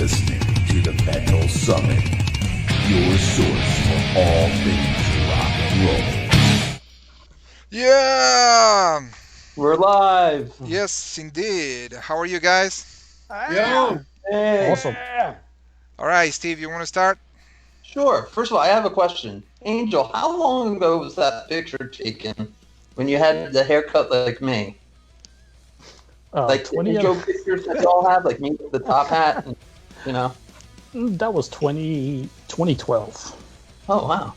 listening to the Metal Summit, your source for all things rock and roll. Yeah! We're live. Yes, indeed. How are you guys? Yo! Hey. Awesome. All right, Steve, you want to start? Sure. First of all, I have a question. Angel, how long ago was that picture taken when you had the haircut like me? Like 20 the intro pictures that y'all have, like me with the top hat, and, you know? That was 2012. Oh, wow.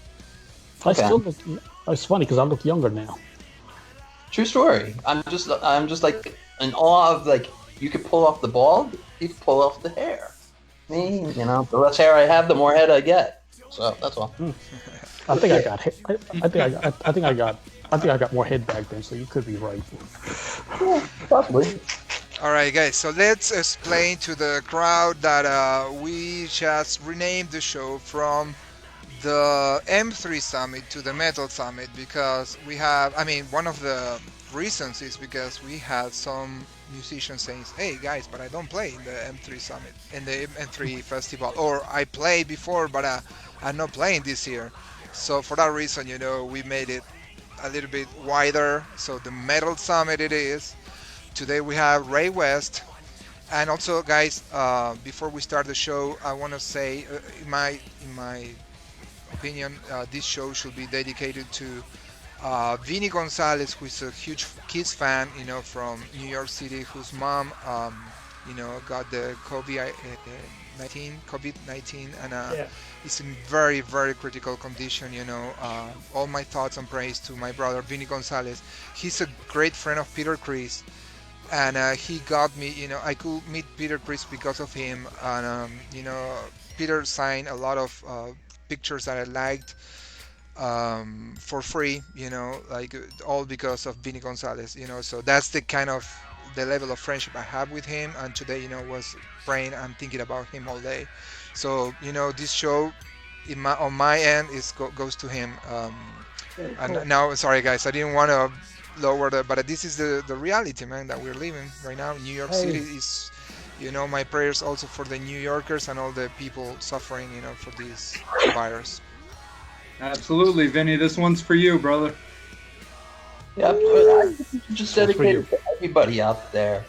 I Okay. still look. It's funny because I look younger now. True story. I'm just like in awe of like you could pull off the bald, you could pull off the hair. Me, you know, the less hair I have, the more head I get. So that's all. I think I got. I think I got more head back then. So you could be right. Possibly. All right, guys, so let's explain to the crowd that we just renamed the show from the M3 Summit to the Metal Summit because we have, one of the reasons is because we had some musicians saying, hey guys, but I don't play in the M3 Summit, in the M3 Festival, or I played before, but I'm not playing this year. So for that reason, we made it a little bit wider. So the Metal Summit it is. Today we have Ray West. And also, guys, before we start the show, I want to say, in my opinion, this show should be dedicated to Vinny Gonzalez, who is a huge Kiss fan, from New York City, whose mom, got the COVID-19, and is in very, very critical condition. All my thoughts and praise to my brother Vinny Gonzalez. He's a great friend of Peter Criss, and he got me. I could meet Peter Criss because of him, and Peter signed a lot of pictures that I liked for free, like all because of Vinny Gonzalez, so that's the kind of the level of friendship I have with him. And today, was praying and thinking about him all day. So, this show on my end goes to him. And now, sorry guys, I didn't want to lower but this is the reality, man, that we're living right now. New York City is, my prayers also for the New Yorkers and all the people suffering, for this virus. Absolutely, Vinny. This one's for you, brother. Yeah, I just dedicate it to everybody out there.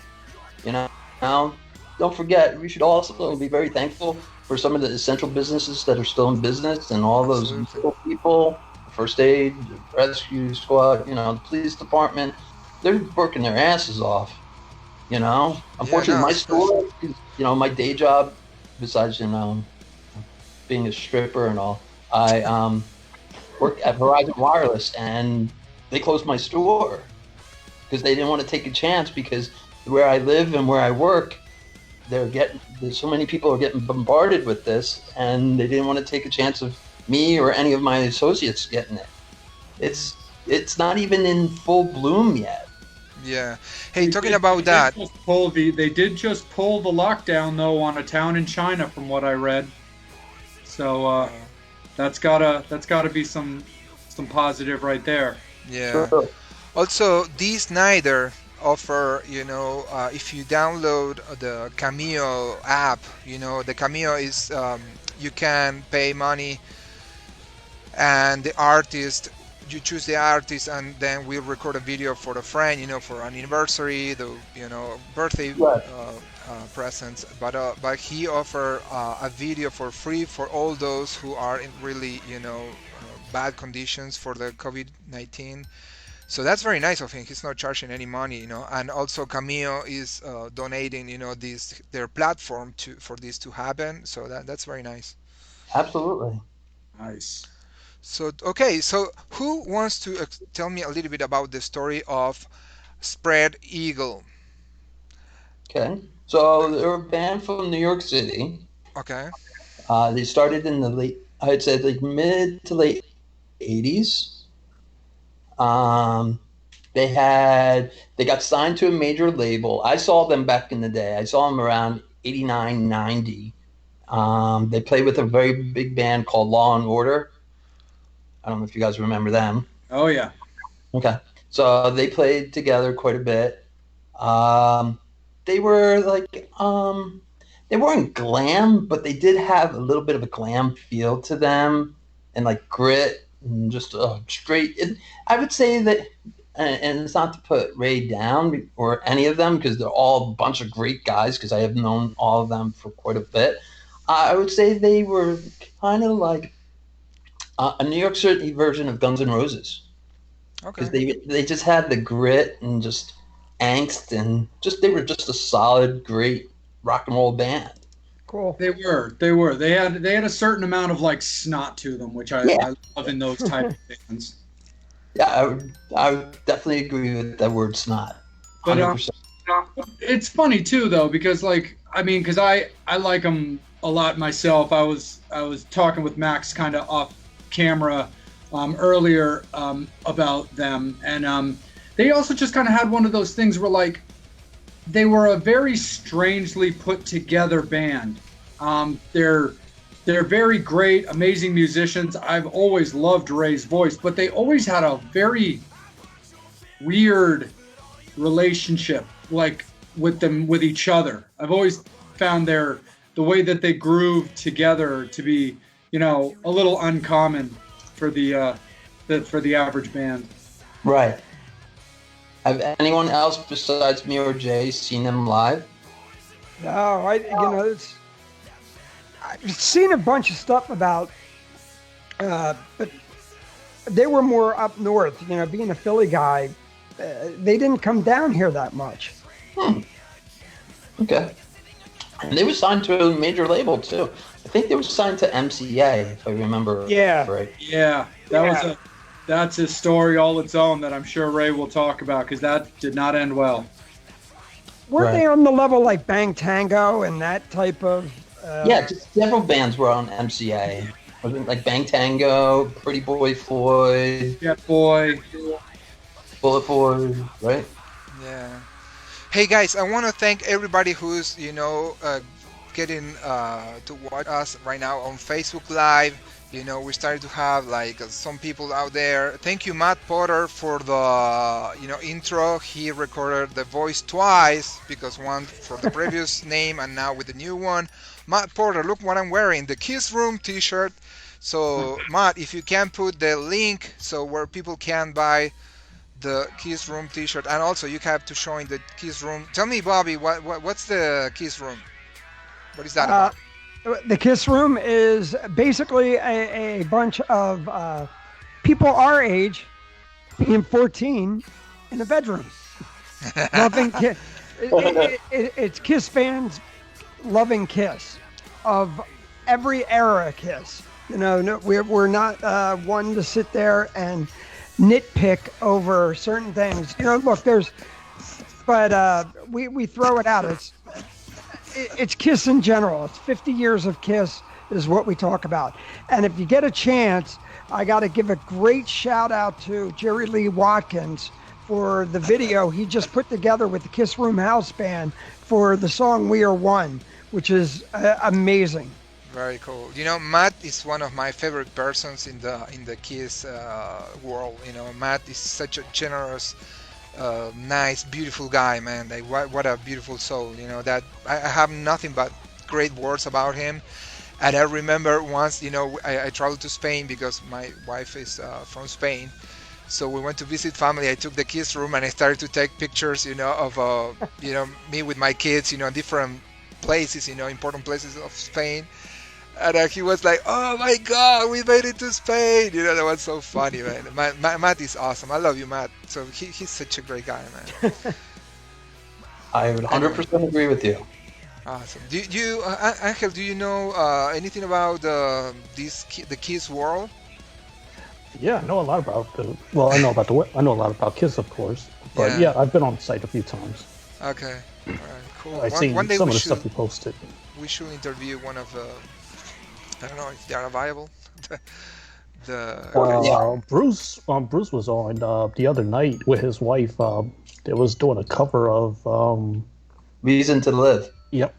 Now, don't forget, we should also be very thankful for some of the essential businesses that are still in business and all those medical people, first aid, rescue squad, the police department. They're working their asses off. Unfortunately, my store, my day job, besides being a stripper and all, I work at Verizon Wireless, and they closed my store because they didn't want to take a chance, because where I live and where I work, there's so many people are getting bombarded with this, and they didn't want to take a chance of me or any of my associates getting it. It's not even in full bloom yet. Yeah. Hey, talking about that. They did just pull the lockdown though on a town in China, from what I read. So that's gotta be some positive right there. Yeah. Sure. Also, Dee Snider offer, if you download the Cameo app, the Cameo is you can pay money, and the artist, you choose the artist, and then we'll record a video for a friend, for an anniversary, the birthday presents. But he offer a video for free for all those who are in really bad conditions for the COVID-19. So that's very nice of him. He's not charging any money, And also Cameo is donating, their platform for this to happen. So that's very nice. Absolutely. Nice. So okay, so who wants to tell me a little bit about the story of Spread Eagle? Okay. So they're a band from New York City. Okay. They started in I'd say like mid to late 80s. They got signed to a major label. I saw them back in the day. I saw them around 89, 90. They played with a very big band called Law and Order. I don't know if you guys remember them. Oh yeah. Okay. So they played together quite a bit. They were like they weren't glam, but they did have a little bit of a glam feel to them, and like grit and just straight. I would say that, and it's not to put Ray down or any of them because they're all a bunch of great guys. Because I have known all of them for quite a bit. I would say they were kind of like a New York City version of Guns N' Roses because Okay. they just had the grit and just angst and just they were just a solid, great rock and roll band. Cool. They were. They were. They had a certain amount of like snot to them, which Yeah. I love in those type of bands. Yeah, I would definitely agree with that word snot. But 100%. it's funny too, though, because like I mean, because I like them a lot myself. I was talking with Max kind of off camera earlier about them, and they also just kind of had one of those things where like they were a very strangely put together band. They're very great, amazing musicians. I've always loved Ray's voice, but they always had a very weird relationship, like with each other. I've always found the way that they groove together to be, a little uncommon for the average band. Right. Have anyone else besides me or Jay seen them live? No, I've seen a bunch of stuff about, but they were more up north. Being a Philly guy, they didn't come down here that much. Okay. And they were signed to a major label too. I think they were signed to MCA, if I remember Yeah. right. Yeah, that's a story all its own that I'm sure Ray will talk about because that did not end well. Weren't Right. they on the level like Bang Tango and that type of? Yeah, just several bands were on MCA. Wasn't it like Bang Tango, Pretty Boy Floyd, Yeah, boy. Bullet Boy, right? Yeah. Hey guys, I want to thank everybody who's getting to watch us right now on Facebook Live. We started to have like some people out there. Thank you, Matt Potter, for the intro. He recorded the voice twice because one for the previous name and now with the new one. Matt Porter, look what I'm wearing, the Kiss Room T-shirt. So Matt, if you can put the link so where people can buy the Kiss Room T-shirt, and also you have to show in the Kiss Room. Tell me, Bobby, what's the Kiss Room? What is that about? The Kiss Room is basically a bunch of people our age, being 14, in a bedroom, loving Kiss. It's Kiss fans loving Kiss of every era of Kiss. No, we're not one to sit there and nitpick over certain things. Look, we throw it out. It's Kiss in general. It's 50 years of Kiss is what we talk about. And if you get a chance, I got to give a great shout out to Jerry Lee Watkins for the video he just put together with the Kiss Room House Band for the song We Are One, which is amazing. Very cool. Matt is one of my favorite persons in the Kiss world. Matt is such a generous, nice, beautiful guy, man. Like what a beautiful soul. That I have nothing but great words about him. And I remember once, I traveled to Spain because my wife is from Spain. So we went to visit family. I took the Kiss Room and I started to take pictures, of me with my kids, different places, important places of Spain. And he was like, "Oh my God, we made it to Spain!" That was so funny, man. Matt is awesome. I love you, Matt. So he's such a great guy, man. I would 100% agree with you. Awesome. Do you, Angel? Do you know anything about the Kiss world? Yeah, I know a lot about I know a lot about Kiss, of course. But Yeah. yeah, I've been on the site a few times. Okay. All right. Cool. I've seen One day some we of the should stuff you posted. interview one of I don't know if they are viable. Bruce was on the other night with his wife. They was doing a cover of Reason to Live. Yep.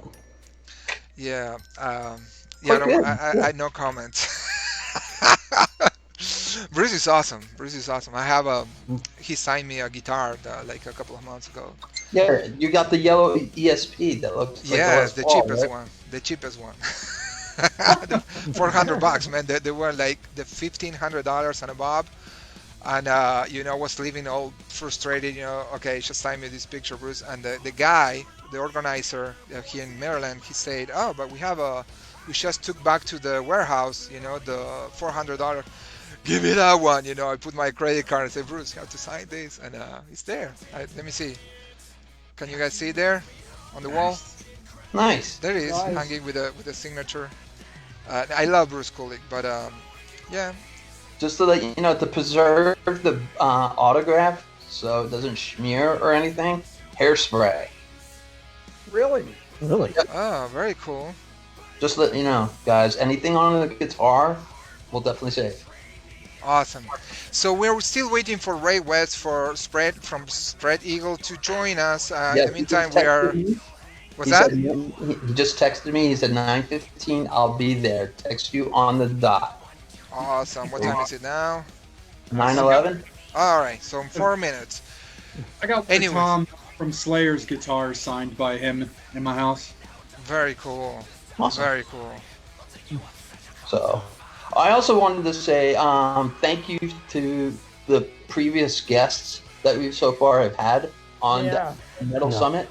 Yeah. Quite good. I no comments. Bruce is awesome. Bruce is awesome. I have a. He signed me a guitar like a couple of months ago. Yeah, you got the yellow ESP that looks like Yeah, a Les the Paul, cheapest right? one. The cheapest one. $400, man. They were like the $1,500 and above. And was leaving all frustrated. Okay, just sign me this picture, Bruce. And the guy, the organizer here in Maryland, he said, "Oh, but we just took back to the warehouse. The $400. Give me that one." I put my credit card and say, "Bruce, you have to sign this," and it's there. Let me see. Can you guys see it there on the wall? Nice. There it is, Nice. hanging with a signature. I love Bruce Kulick, but yeah. Just to let you know, to preserve the autograph so it doesn't smear or anything, hairspray. Really? Really? Oh, very cool. Just let you know, guys, anything on the guitar, we'll definitely save. Awesome. So we're still waiting for Ray West from Spread Eagle to join us. In the he meantime, just we are. texted me. What's He that? said he just texted me. He said 9:15. I'll be there. Text you on the dot. Awesome. What time is it now? 9:11. All right. So in 4 minutes. I got Anyways. Tom from Slayer's guitar signed by him in my house. Very cool. Awesome. Very cool. So, I also wanted to say thank you to the previous guests that we so far have had on Yeah. the Metal Yeah. Summit.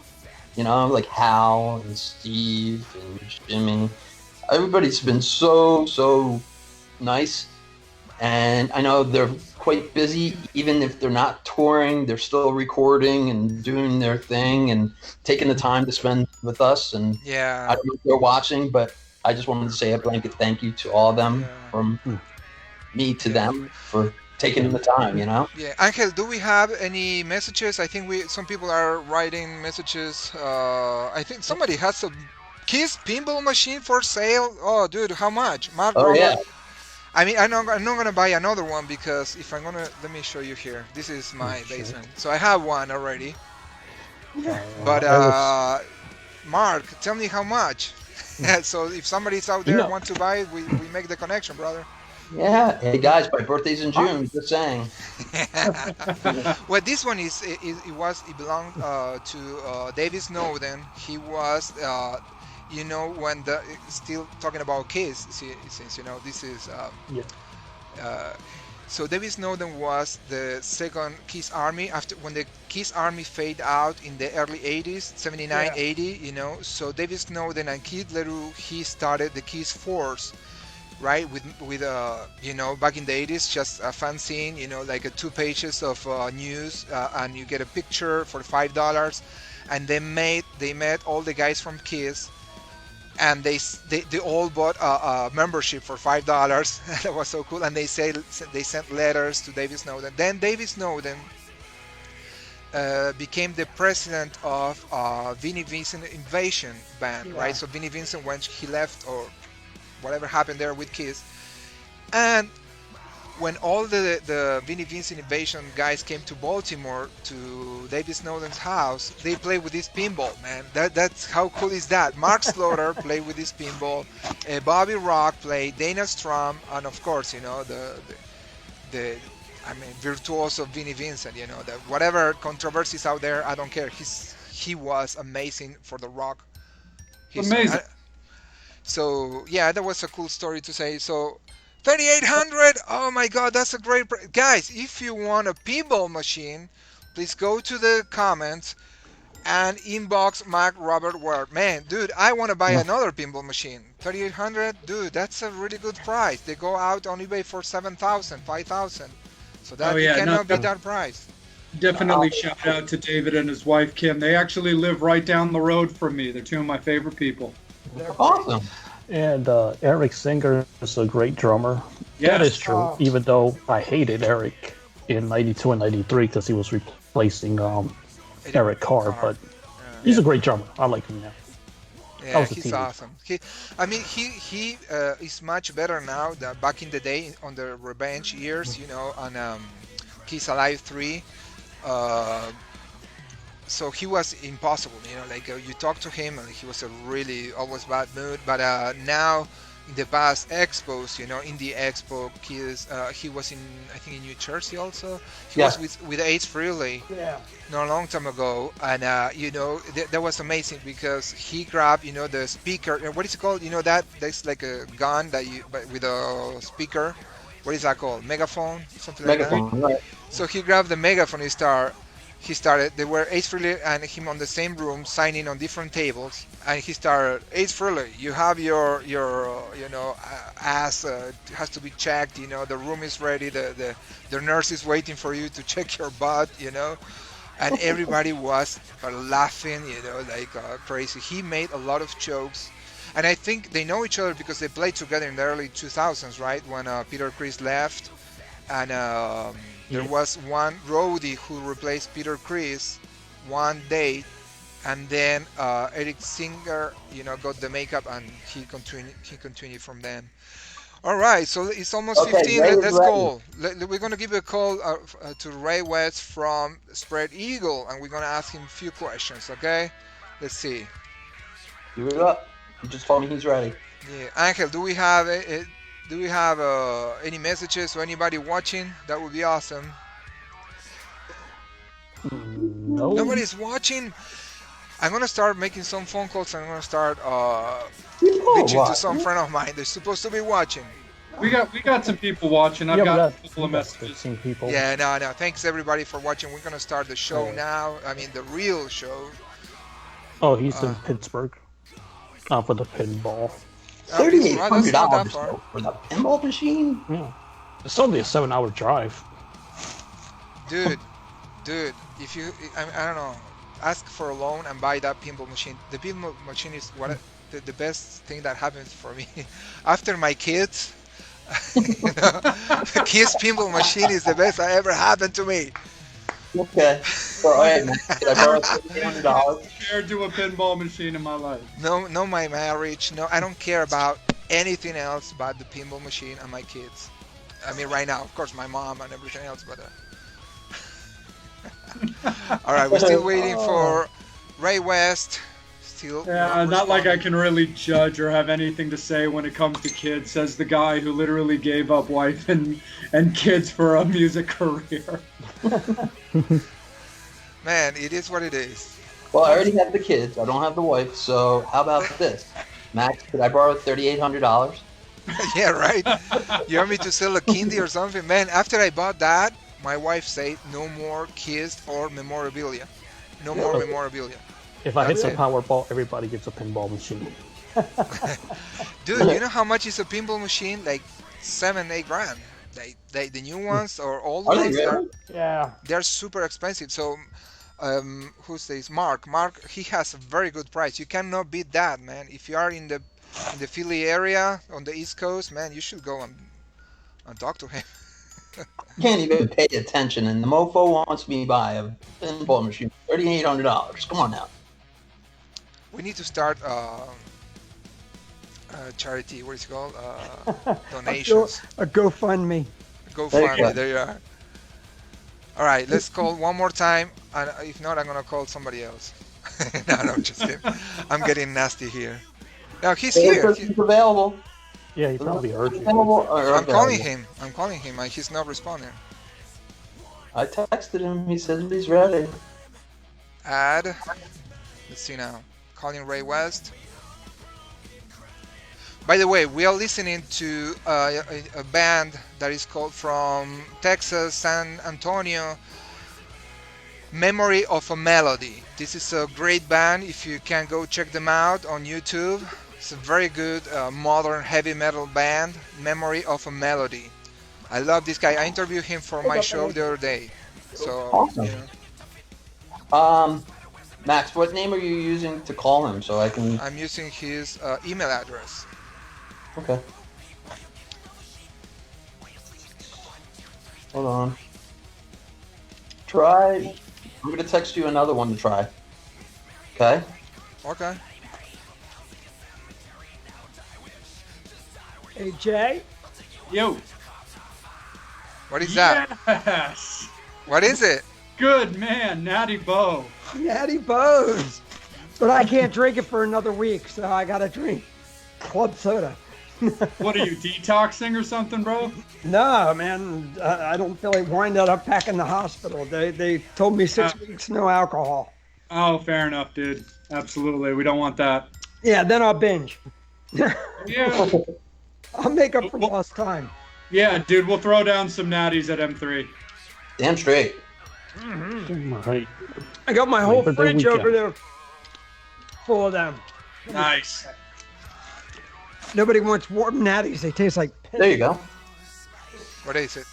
Like Hal and Steve and Jimmy. Everybody's been so nice, and I know they're quite busy. Even if they're not touring, they're still recording and doing their thing and taking the time to spend with us. And I Yeah. don't know if they're watching, but I just wanted to say a blanket thank you to all of them, Yeah. from me to them, for taking the time. Yeah. Angel, do we have any messages? I think some people are writing messages. I think somebody has a Kiss pinball machine for sale. Oh, dude, how much? Mark Oh Robert. yeah, I mean, I'm not gonna buy another one because if I'm gonna, let me show you here. This is my Oh, shit. basement, so I have one already. Yeah. But Eric's- Mark, tell me how much. So if somebody's out there want to buy it, we make the connection, brother. yeah. Hey guys, my birthday's in June. Just saying. Well, this one it belonged to David Snowden. He was when still talking about Kiss, since this is Yeah. so David Snowden was the second Kiss Army after when the Kiss Army faded out in the early 80s, 79, Yeah. 80, so David Snowden and Keith LaRue, he started the Kiss Force, right, with back in the 80s, just a fanzine, like 2 pages of news, and you get a picture for $5, and they met all the guys from Kiss, and they all bought a membership for $5. That was so cool. And they sent letters to David Snowden. Then David Snowden became the president of Vinnie Vincent Invasion band, Yeah. right? So Vinnie Vincent, when he left or whatever happened there with Kiss, and when all the Vinnie Vincent Invasion guys came to Baltimore to David Snowden's house, they played with this pinball, man. That's how cool is that? Mark Slaughter played with this pinball, Bobby Rock played, Dana Strum, and of course, the virtuoso Vinnie Vincent. That whatever controversies out there, I don't care. He was amazing for the rock. Amazing. So yeah, that was a cool story to say. So 3,800. Oh my God, that's a great guys. If you want a pinball machine, please go to the comments and inbox Mac Robert Ward. Man, dude, I want to buy another pinball machine. 3,800, dude, that's a really good price. They go out on eBay for 7,000, 5,000. So that Oh, yeah, you cannot no, beat that price. Definitely shout out to David and his wife Kim. They actually live right down the road from me. They're 2 of my favorite people. Awesome. And Eric Singer is a great drummer. That Yes. is true, Oh. even though I hated Eric in 92 and 93 because he was replacing Eric Carr, but he's a great drummer. I like him now. Yeah, was a he's teenager. awesome. He is much better now than back in the day on the Revenge years, on Kiss Alive 3. So he was impossible, you talk to him and he was a really always bad mood. But now in the past expos, Indie Expo, he was in, I think, in New Jersey also. He Yeah. was with Ace Frehley Yeah. not a long time ago, and that was amazing because he grabbed, the speaker. What is it called? That's like a gun but with a speaker. What is that called? Megaphone, something like that. Megaphone, right? So he grabbed the megaphone. He started. They were Ace Frehley and him on the same room, signing on different tables, and he started. Ace Frehley, you have your ass has to be checked. The room is ready. The nurse is waiting for you to check your butt. And everybody was laughing. Like crazy. He made a lot of jokes. And I think they know each other because they played together in the early 2000s, right? When Peter Criss left, and there was one roadie who replaced Peter Criss one day, and then Eric Singer, got the makeup, and he continued from then. All right, so it's almost Okay, 15. Ray is Let's ready. go. We're gonna give a call to Ray West from Spread Eagle, and we're gonna ask him a few questions. Okay? Let's see. Give it up. He just told me he's ready. Yeah, Angel, do we have any messages or anybody watching? That would be awesome. No. Nobody's watching. I'm gonna start making some phone calls. I'm gonna start People bitching to watch. some friend of mine. They're supposed to be watching. We got some people watching. I've Yeah, got a but couple of that's messages. 15 people. Yeah, no. Thanks everybody for watching. We're gonna start the show Okay. now. I mean, the real show. Oh, he's in Pittsburgh. For the pinball. $3,800 That's not that far. though, for the pinball machine. Yeah. It's only a 7-hour drive. Dude, if you, I don't know, ask for a loan and buy that pinball machine. The pinball machine is the best thing that happens for me. After my kids, the kids pinball machine is the best that ever happened to me. Okay. So, all right, man. Did I borrow $3,800? Compared to a pinball machine in my life. No, my marriage. No, I don't care about anything else but the pinball machine and my kids. I mean, right now, of course, my mom and everything else, but. All right, we're still waiting for Ray West. Still. Yeah, not like I can really judge or have anything to say when it comes to kids, says the guy who literally gave up wife and kids for a music career. Man, it is what it is. Well, I already have the kids. I don't have the wife. So how about this? Max, could I borrow $3,800? Yeah, right. You want me to sell a kindy or something? Man, after I bought that, my wife said no more kids or memorabilia. No more memorabilia. If I hit the it. Powerball, everybody gets a pinball machine. Dude, you know how much is a pinball machine? Like 7-8 grand. The new ones or old Are they ones, really? Yeah. they're super expensive. So, who's this? Mark, he has a very good price. You cannot beat that, man. If you are in the Philly area on the East Coast, man, you should go and talk to him. Can't even pay attention, and the mofo wants me to buy a pinball machine for $3,800. Come on now. We need to start charity. What is it called? Donations. A GoFundMe. GoFundMe. go. There you are. All right, let's call one more time, and if not, I'm gonna call somebody else. No, I'm just kidding. I'm getting nasty here. Now he's here. He's available. Yeah, he probably heard you. Available or I'm calling available. him. I'm calling him, and he's not responding. I texted him. He says he's ready. Add. Let's see now. Calling Ray West. By the way, we are listening to a band that is called from Texas, San Antonio, Memory of a Melody. This is a great band. If you can go check them out on YouTube. It's a very good modern heavy metal band, Memory of a Melody. I love this guy. I interviewed him for my show the other day. So, Awesome. yeah. Max, what name are you using to call him so I can? I'm using his email address. Okay. Hold on. Try. I'm gonna text you another one to try. Okay. Okay. Hey, Jay. Yo. What is that? Yes. What is it? Good man, Natty Bo. Natty Bows. But I can't drink it for another week, so I gotta drink club soda. What are you, detoxing or something, bro? No, man, I don't feel like winding up back in the hospital. They told me 6 weeks, no alcohol. Oh, fair enough, dude. Absolutely. We don't want that. Yeah, then I'll binge. Yeah. I'll make up for lost time. Yeah, dude, we'll throw down some natties at M3. Damn straight. Right. I got my whole Labor Day fridge weekend. over there full of them. Nice. Nobody wants warm natties. They taste like piss. There you go. What is it?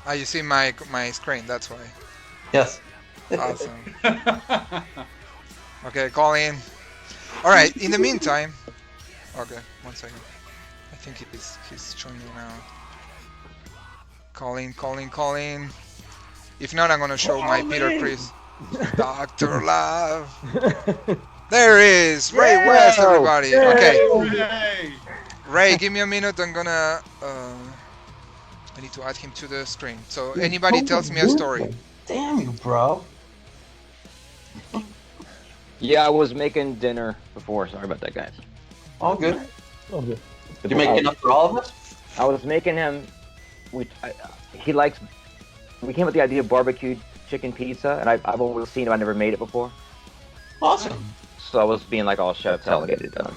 Ah, you see my screen. That's why. Yes. Awesome. Okay, call in. All right. In the meantime, okay, 1 second. I think he's showing you now. Call in. If not, I'm gonna show my Peter Chris. Dr. Love. There is Ray West, everybody. Okay, Hey. Ray, give me a minute. I'm gonna. I need to add him to the screen. So anybody tells me a story. Damn you, bro. Yeah, I was making dinner before. Sorry about that, guys. All good. Oh, good. You're making enough for all of us? I was making him. He likes. We came up with the idea of barbecued chicken pizza, and I've always seen it. I never made it before, Awesome. so I was being like all chef tell get it done.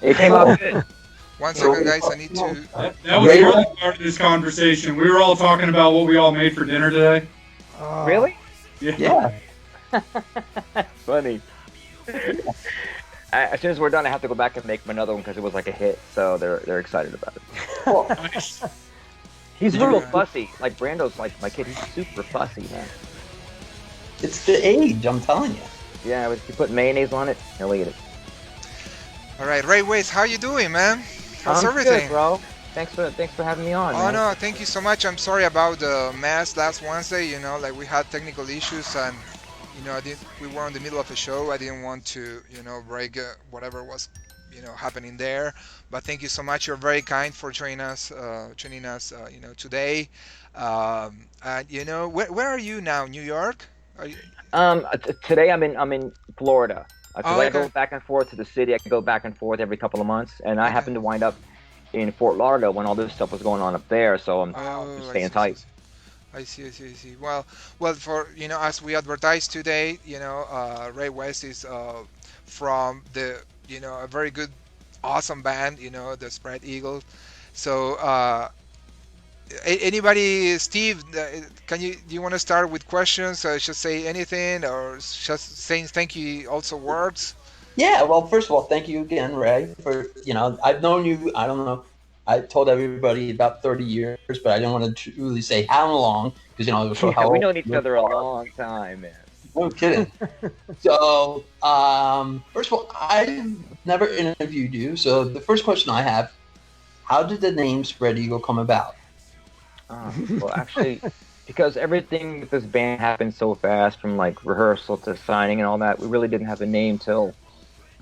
It came out good. 1 second, guys. I need to. That was the early part of this conversation. We were all talking about what we all made for dinner today. Really? Yeah. Funny. As soon as we're done, I have to go back and make another one because it was like a hit. So they're excited about it. Nice. He's real fussy. Like Brando's like my kid. He's super fussy, man. It's the age, I'm telling you. Yeah, if you put mayonnaise on it, he'll eat it. All right, Ray West, how you doing, man? How's I'm everything? good, bro. Thanks for having me on. Oh man. no, thank you so much. I'm sorry about the mess last Wednesday. You know, like we had technical issues, and you know, we were in the middle of a show. I didn't want to, you know, break whatever was, you know, happening there. But thank you so much. You're very kind for joining us, you know, today. And you know, where are you now? New York? Are you... Today I'm in Florida. Oh, I okay. go back and forth to the city. I can go back and forth every couple of months, and I happen to wind up in Fort Lauderdale when all this stuff was going on up there. So I'm Oh, staying tight. I see. Well, for you know, as we advertised today, you know, Ray West is from the, you know, a very good, awesome band, you know, the Spread Eagle. So, anybody, Steve, do you want to start with questions? Just say anything, or just saying thank you also works? Yeah, well, first of all, thank you again, Ray, for, you know, I've known you, I don't know, I told everybody about 30 years, but I didn't want to truly say how long, because, you know, it was how We've old known each you other a are. long time, man. No kidding. So, first of all, I never interviewed you, so the first question I have, how did the name Spread Eagle come about? Well, actually, because everything with this band happened so fast, from like rehearsal to signing and all that, we really didn't have a name till.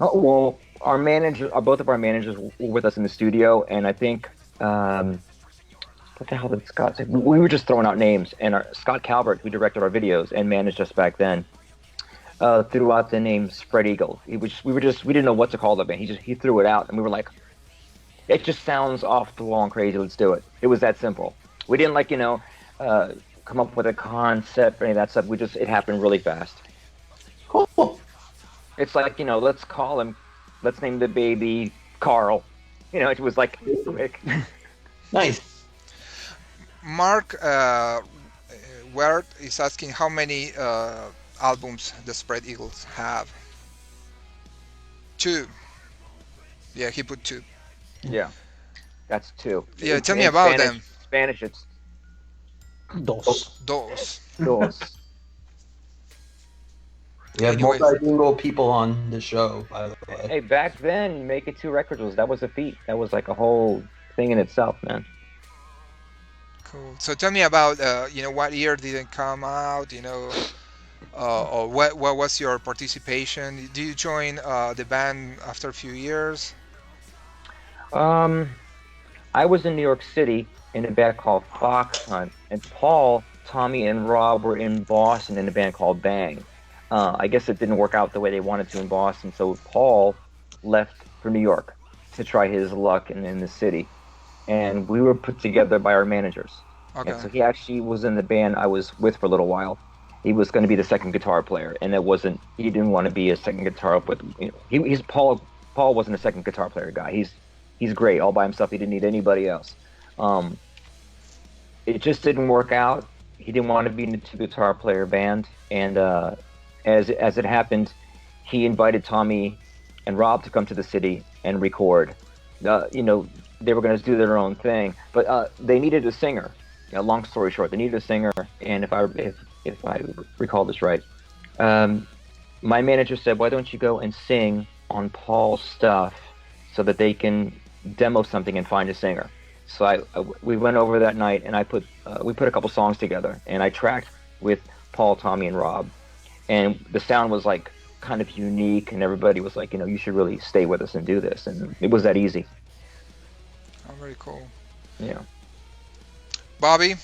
Oh well, our manager, both of our managers were with us in the studio, and I think what the hell did Scott say? We were just throwing out names, and Scott Calvert, who directed our videos and managed us back then, threw out the name Spread Eagle. We didn't know what to call the band. He threw it out, and we were like, it just sounds off the wall and crazy. Let's do it. It was that simple. We didn't come up with a concept or any of that stuff. It happened really fast. Cool. It's like, let's name the baby Carl. It was like quick. Nice. Mark Ward is asking how many albums the Spread Eagles have. 2. Yeah, he put 2. Yeah, that's 2. Yeah, tell In me about Spanish, them. Spanish, it's Dos. Dos. dos. We have Anyways. multilingual people on the show, by the way. Hey, back then, making 2 records was a feat. That was like a whole thing in itself, man. Cool. So tell me about what year did it come out? Or what was your participation? Did you join the band after a few years? I was in New York City in a band called Fox Hunt, and Paul, Tommy, and Rob were in Boston in a band called Bang. I guess it didn't work out the way they wanted to in Boston, so Paul left for New York. to try his luck in the city, and we were put together by our managers. Okay. And so he actually was in the band I was with for a little while. He was going to be the second guitar player, and he didn't want to be a second guitar with, he's Paul wasn't a second guitar player guy. He's great all by himself. He didn't need anybody else. It just didn't work out. He didn't want to be in a two guitar player band, and as it happened, he invited Tommy and Rob to come to the city and record. They were going to do their own thing, but they needed a singer. Long story short, they needed a singer, and if I recall this right, my manager said, "Why don't you go and sing on Paul's stuff so that they can demo something and find a singer?" So we went over that night, and we put a couple songs together, and I tracked with Paul, Tommy, and Rob, and the sound was like kind of unique, and everybody was like, you should really stay with us and do this, and it was that easy. Oh, very cool. Yeah. Bobby?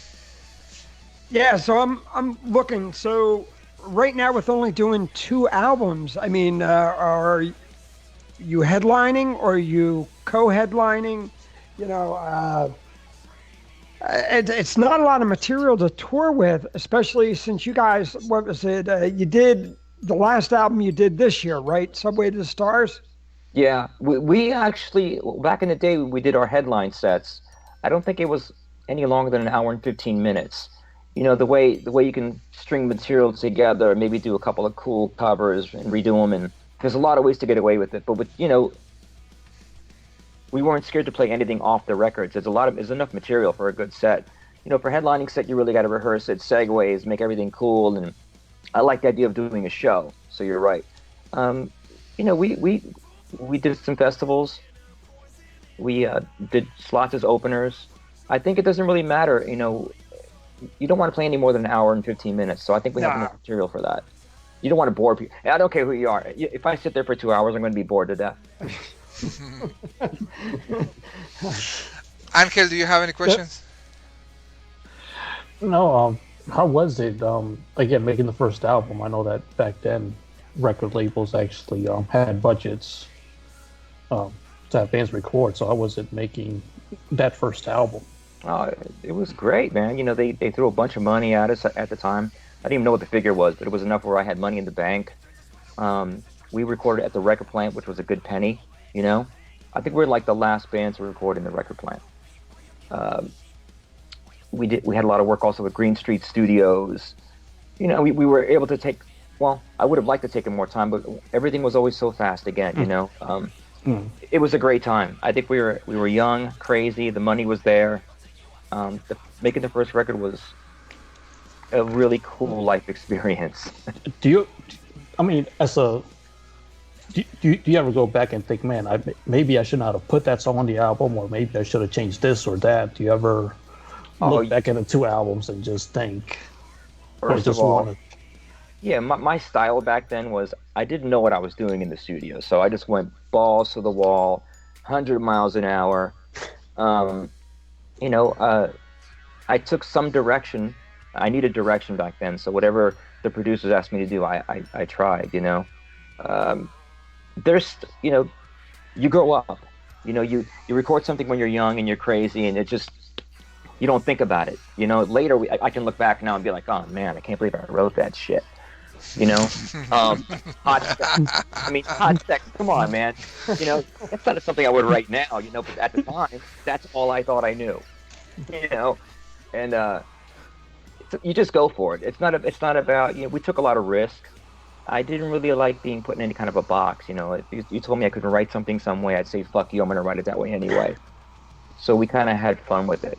Yeah, so I'm looking. So right now, with only doing 2 albums, I mean, are you headlining or are you co-headlining? It's not a lot of material to tour with, especially since you guys, what was it? You did the last album you did this year, right? Subway to the Stars? Yeah, we actually, back in the day, we did our headline sets. I don't think it was any longer than an hour and 15 minutes. The way you can string material together, maybe do a couple of cool covers and redo them, and there's a lot of ways to get away with it. But we weren't scared to play anything off the records. There's enough material for a good set. For headlining set, you really got to rehearse it, segues, make everything cool, and I like the idea of doing a show. So you're right. We did some festivals. We did slots as openers. I think it doesn't really matter. You don't want to play any more than an hour and 15 minutes. So I think we have enough material for that. You don't want to bore people. I don't care who you are. If I sit there for 2 hours, I'm going to be bored to death. Angel, do you have any questions? No. How was it? Again, making the first album. I know that back then, record labels actually had budgets to have bands record. So how was it making that first album? It was great, man. They threw a bunch of money at us at the time. I didn't even know what the figure was, but it was enough where I had money in the bank. We recorded at the record plant, which was a good penny. I think we were like the last band to record in the record plant. We had a lot of work also with Green Street Studios. We were able to take. Well, I would have liked to take more time, but everything was always so fast. Again, It was a great time. I think we were young, crazy. The money was there. Making the first record was a really cool life experience. Do you ever go back and think, man, maybe I should not have put that song on the album, or maybe I should have changed this or that? Do you ever look back at the 2 albums and just think, first of all, yeah, my style back then was I didn't know what I was doing in the studio, so I just went balls to the wall, 100 miles an hour. I took some direction. I needed direction back then, so whatever the producers asked me to do, I tried. There's, you grow up. You record something when you're young and you're crazy, and it just, you don't think about it. Later I can look back now and be like, oh man, I can't believe I wrote that shit. Hot sex. Come on, man. That's not something I would write now. But at the time, that's all I thought I knew. And you just go for it. It's not about. We took a lot of risk. I didn't really like being put in any kind of a box. If you told me I couldn't write something some way, I'd say fuck you. I'm gonna write it that way anyway. So we kind of had fun with it.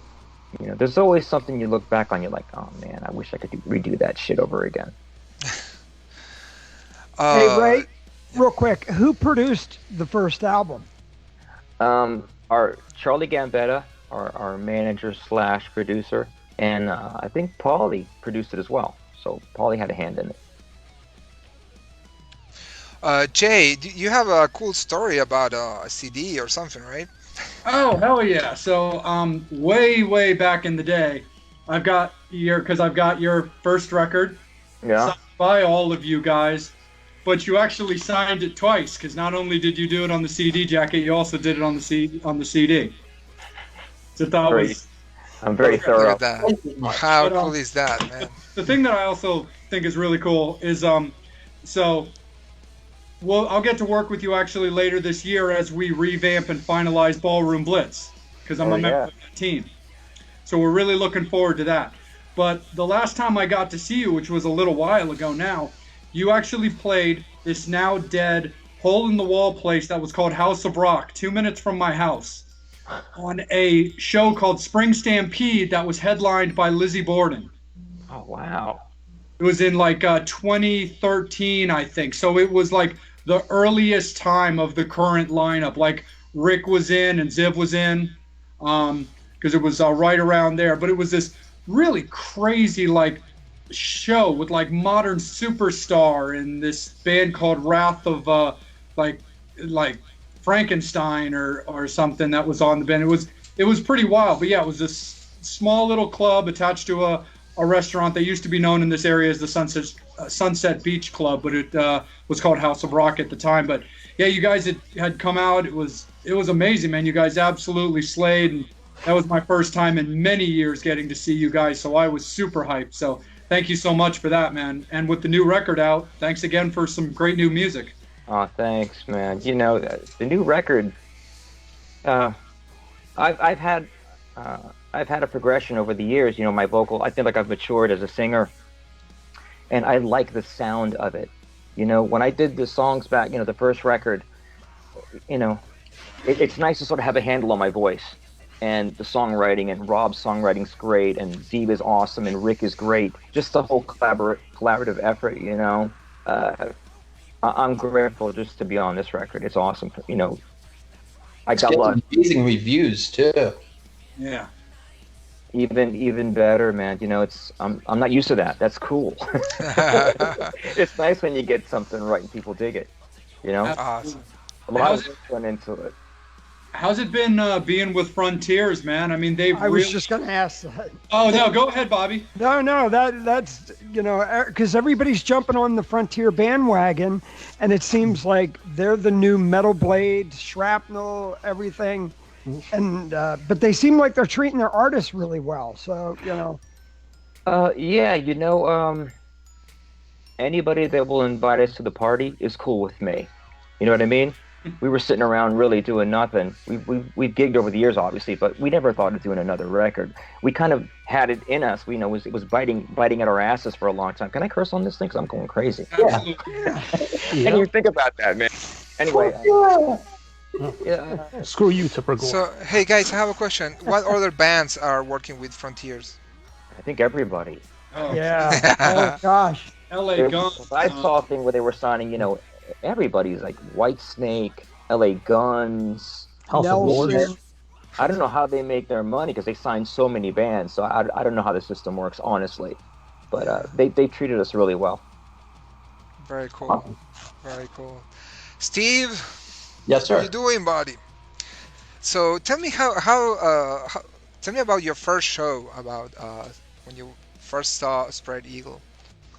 There's always something you look back on. You're like, oh man, I wish I could redo that shit over again. Hey Ray, real quick, who produced the first album? Our Charlie Gambetta, our manager / producer, and I think Paulie produced it as well. So Paulie had a hand in it. Jay, you have a cool story about a CD or something, right? Oh, hell yeah. So way back in the day, I've got your first record. Yeah. Signed by all of you guys. but you actually signed it twice because not only did you do it on the CD jacket, you also did it on the CD. So that was. I'm very Look thorough. at that. How cool is that, man? The thing that I also think is really cool is so I'll get to work with you actually later this year as we revamp and finalize Ballroom Blitz because I'm a member of that team. So we're really looking forward to that. But the last time I got to see you, which was a little while ago now, you actually played this now dead hole in the wall place that was called House of Rock, 2 minutes from my house, on a show called Spring Stampede that was headlined by Lizzie Borden. Oh, wow. It was in like 2013, I think. So it was like the earliest time of the current lineup. Like Rick was in and Ziv was in, because it was right around there. But it was this really crazy like show with like Modern Superstar and this band called Wrath of like Frankenstein or something that was on the band. It was pretty wild. But yeah, it was this small little club attached to a restaurant that used to be known in this area as the Sunset Beach Club, but it was called House of Rock at the time. But yeah, you guys had come out. It was amazing, man. You guys absolutely slayed, and that was my first time in many years getting to see you guys, so I was super hyped. So thank you so much for that, man. And with the new record out, thanks again for some great new music. Oh, thanks, man. You know, the new record, I've had a progression over the years. You know, my vocal, I feel like I've matured as a singer, and I like the sound of it. You know, when I did the songs back, you know, the first record, you know, it's nice to sort of have a handle on my voice. And the songwriting, and Rob's songwriting's great, and Zeeb is awesome, and Rick is great. Just the whole collaborative effort, you know. I'm grateful just to be on this record. It's awesome, you know. I got lucky. Amazing reviews too. Yeah. Even better, man. You know, I'm not used to that. That's cool. It's nice when you get something right and people dig it. You know, Awesome. a lot of work went into it. How's it been being with Frontiers, man? I mean, I was just going to ask that. Oh, no, go ahead, Bobby. No, that's, you know, because everybody's jumping on the Frontier bandwagon, and it seems like they're the new Metal Blade, Shrapnel, everything. And but they seem like they're treating their artists really well. So, you know. Yeah, you know, anybody that will invite us to the party is cool with me. You know what I mean? We were sitting around really doing nothing. We've gigged over the years, obviously, but we never thought of doing another record. We kind of had it in us. We know it was biting at our asses for a long time. Can I curse on this thing? Because I'm going crazy. Absolutely. Yeah. And you think about that, man. Anyway. Screw you, Tipper Gore. So, hey guys, I have a question. What other bands are working with Frontiers? I think everybody. Oh, Yeah. Oh, gosh. LA Guns. I saw a thing where they were signing, you know, everybody's like White Snake, LA Guns, House of Nelson. Lords. I don't know how they make their money because they sign so many bands. So I don't know how the system works, honestly. But they treated us really well. Very cool. Very cool. Steve, Yes, how sir. you doing, buddy? So tell me how tell me about your first show, about when you first saw Spread Eagle.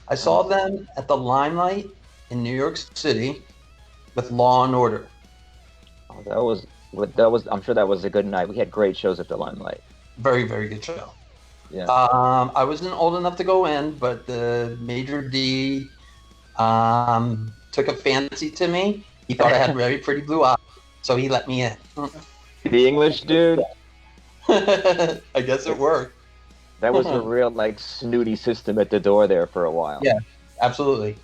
I saw them at the Limelight in New York City with Law and Order. Oh, that was. I'm sure that was a good night. We had great shows at the Limelight. Very, very good show. Yeah. I wasn't old enough to go in, but the Major D took a fancy to me. He thought I had very pretty blue eyes, so he let me in. The English dude. I guess it worked. That was a real like snooty system at the door there for a while. Yeah. Absolutely.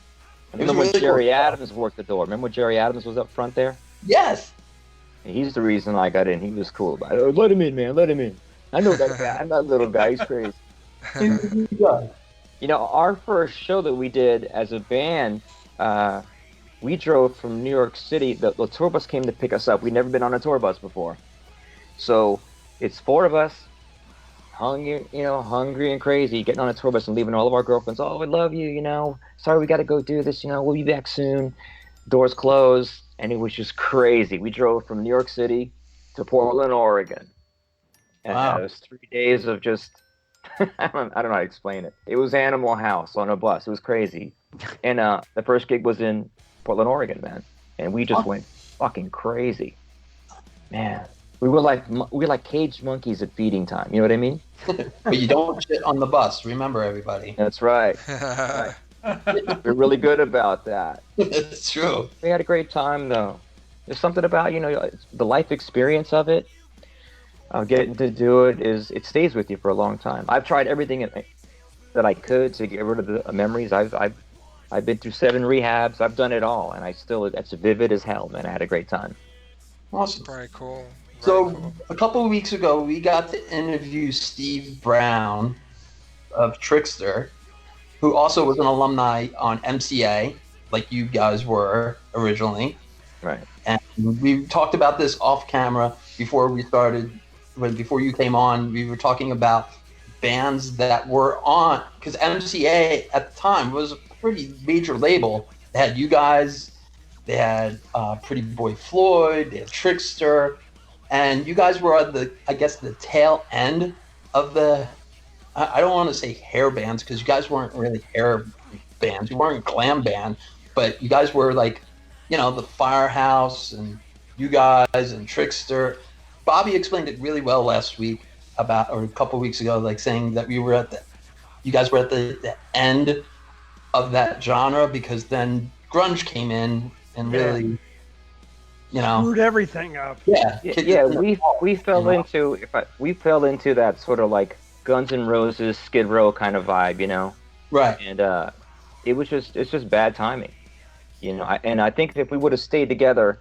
And It then was when really Jerry cool. Adams worked the door. Remember when Jerry Adams was up front there? Yes. And he's the reason I got in. He was cool about it. Oh, let him in, man. Let him in. I know that guy. I'm that little guy. He's crazy. Yeah. You know, our first show that we did as a band, we drove from New York City. The tour bus came to pick us up. We'd never been on a tour bus before. So it's four of us, hungry and crazy, getting on a tour bus and leaving all of our girlfriends. Oh, I love you, you know. Sorry, we got to go do this, you know. We'll be back soon. Doors closed. And it was just crazy. We drove from New York City to Portland, Oregon. And Wow. it was 3 days of just, I don't know how to explain it. It was Animal House on a bus. It was crazy. And the first gig was in Portland, Oregon, man, and we just went fucking crazy, man. We were like caged monkeys at feeding time. You know what I mean? But you don't shit on the bus. Remember, everybody. That's right. We're really good about that. It's true. We had a great time, though. There's something about, the life experience of it. Getting to do it stays with you for a long time. I've tried everything that I could to get rid of the memories. I've been through 7 rehabs. I've done it all, and that's vivid as hell, man. I had a great time. Awesome. Very cool. So a couple of weeks ago, we got to interview Steve Brown of Trickster, who also was an alumni on MCA, like you guys were originally. Right. And we talked about this off camera before we started. Before you came on, we were talking about bands that were on, because MCA at the time was a pretty major label. They had you guys, they had Pretty Boy Floyd, they had Trickster. And you guys were at the tail end of the, I don't want to say hair bands, because you guys weren't really hair bands. You weren't a glam band, but you guys were like, the Firehouse and you guys and Trickster. Bobby explained it really well last week or a couple weeks ago, like saying that you guys were at the end of that genre, because then grunge came in and really... screwed everything up. Yeah. We fell into that sort of like Guns N' Roses, Skid Row kind of vibe, Right. And it's just bad timing, I think if we would have stayed together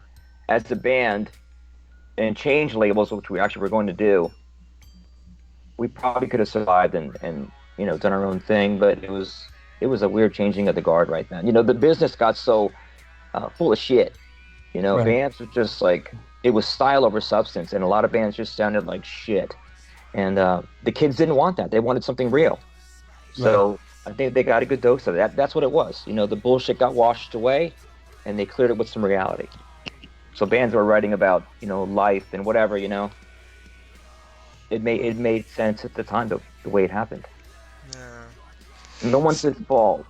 as a band and changed labels, which we actually were going to do, we probably could have survived and done our own thing. But it was a weird changing of the guard right then. The business got so full of shit. Right. Bands were just like, it was style over substance, and a lot of bands just sounded like shit. And the kids didn't want that. They wanted something real. So right. I think they got a good dose of that. That's what it was. The bullshit got washed away, and they cleared it with some reality. So bands were writing about, life and whatever, It made sense at the time, the way it happened. Yeah. No one's at fault.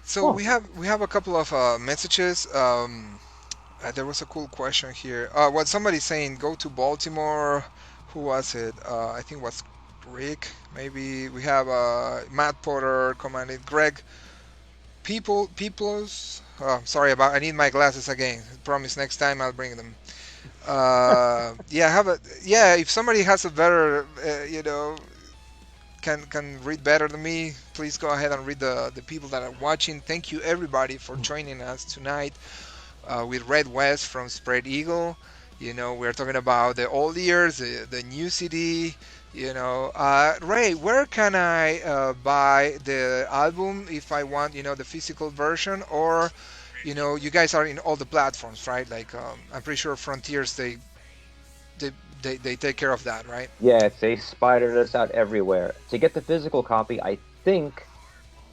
So we have a couple of messages. There was a cool question here. What somebody's saying, go to Baltimore. Who was it? I think it was Rick. Maybe we have Matt Porter commented. Greg Peoples. I need my glasses again. I promise next time I'll bring them. If somebody has a better, can read better than me, please go ahead and read the people that are watching. Thank you everybody for joining us tonight with Red West from Spread Eagle. We're talking about the old years, the new CD. Ray, where can I buy the album if I want, the physical version? Or, you guys are in all the platforms, right? Like, I'm pretty sure Frontiers, they take care of that, right? Yeah, they spidered us out everywhere. To get the physical copy, I think...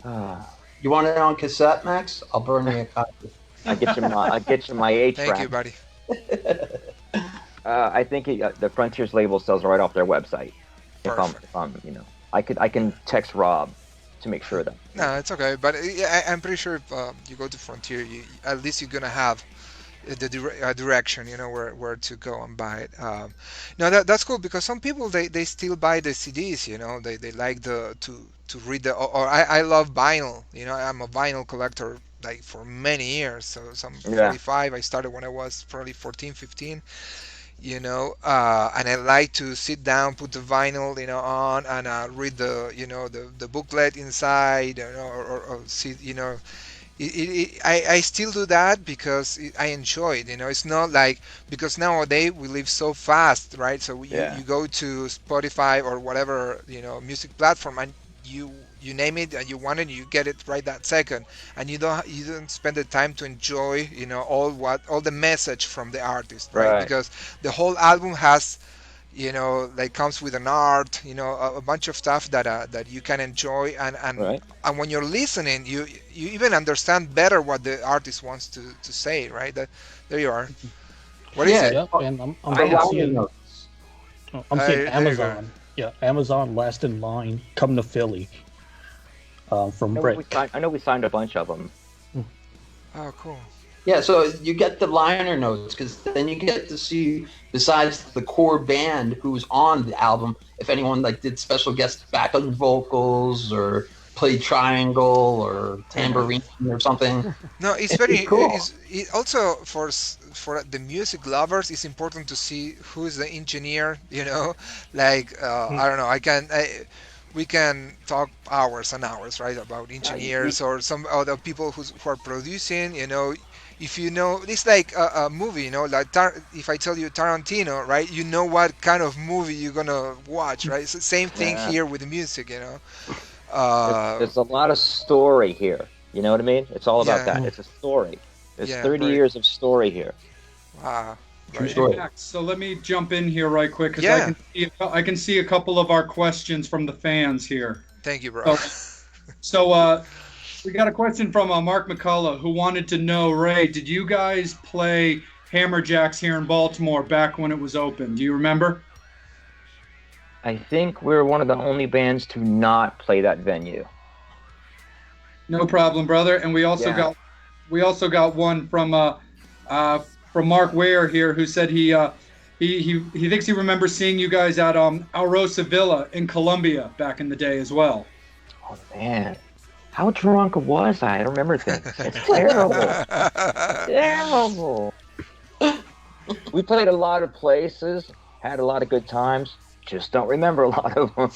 You want it on cassette, Max? I'll burn you a copy. I'll get you my 8-track. Thank you, buddy. I think the Frontiers label sells right off their website. Perfect. If I'm, I can text Rob to make sure that. No, it's okay. But I'm pretty sure if you go to Frontier, at least you're gonna have the direction, where to go and buy it. No, that's cool, because some people they still buy the CDs. They like to read or I love vinyl. I'm a vinyl collector like for many years. So I'm 45. I started when I was probably 14, 15. And I like to sit down, put the vinyl, on, and read the booklet inside, or see, I still do that because I enjoy it. It's not like, because nowadays we live so fast, right? So you go to Spotify or whatever music platform, and you name it and you want it, you get it right that second, and you don't spend the time to enjoy all the message from the artist, right? Because the whole album has comes with an art, a bunch of stuff that you can enjoy, and when you're listening, you even understand better what the artist wants to say, right? There you are. What is it? Yeah, and I'm seeing Amazon. Yeah, Amazon Last in Line, Come to Philly. From Brick. I know we signed a bunch of them. Oh, cool. Yeah, so you get the liner notes because then you get to see, besides the core band who's on the album, if anyone like did special guest backing vocals or played triangle or tambourine or something. No, it's It's very. pretty cool. Also for the music lovers, it's important to see who's the engineer. Like I don't know. We can talk hours and hours, right, about engineers or some other people who are producing. If it's like a movie. Like if I tell you Tarantino, right, you know what kind of movie you're gonna watch, right? It's the same thing Yeah. here with the music. There's, there's a lot of story here. You know what I mean? It's all about Yeah. that. It's a story. There's Yeah, 30 right. years of story here. Wow. True Right. story. Max, so let me jump in here right quick because Yeah. I can see a couple of our questions from the fans here. Thank you, bro. So we got a question from Mark McCullough who wanted to know, Ray, did you guys play Hammerjacks here in Baltimore back when it was open? Do you remember? I think we're one of the only bands to not play that venue. No problem, brother. And we also got one from Mark Ware here who said he thinks he remembers seeing you guys at Alrosa Villa in Colombia back in the day as well. Oh man, how drunk was I? I don't remember things. It's terrible. Terrible. We played a lot of places, had a lot of good times. Just don't remember a lot of them.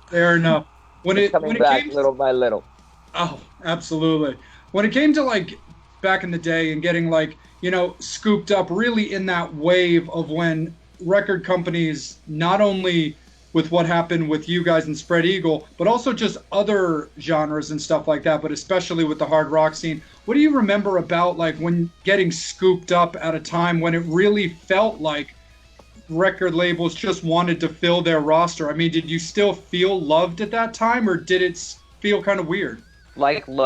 Fair enough. When It's it coming when it back came little by little. Oh, absolutely. When it came to like back in the day and getting like, scooped up really in that wave of when record companies, not only with what happened with you guys and Spread Eagle, but also just other genres and stuff like that, but especially with the hard rock scene. What do you remember about like when getting scooped up at a time when it really felt like record labels just wanted to fill their roster? I mean, did you still feel loved at that time, or did it feel kind of weird? Like in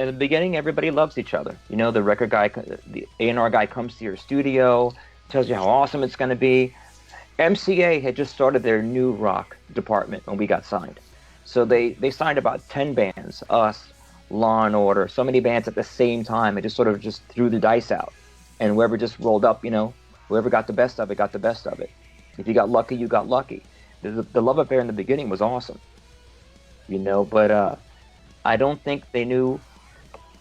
the beginning, everybody loves each other. The record guy, the A&R guy comes to your studio, tells you how awesome it's going to be. MCA had just started their new rock department when we got signed. So they signed about 10 bands, us, Law and Order, so many bands at the same time. It just sort of just threw the dice out. And whoever just rolled up, whoever got the best of it, got the best of it. If you got lucky, you got lucky. The love affair in the beginning was awesome. But I don't think they knew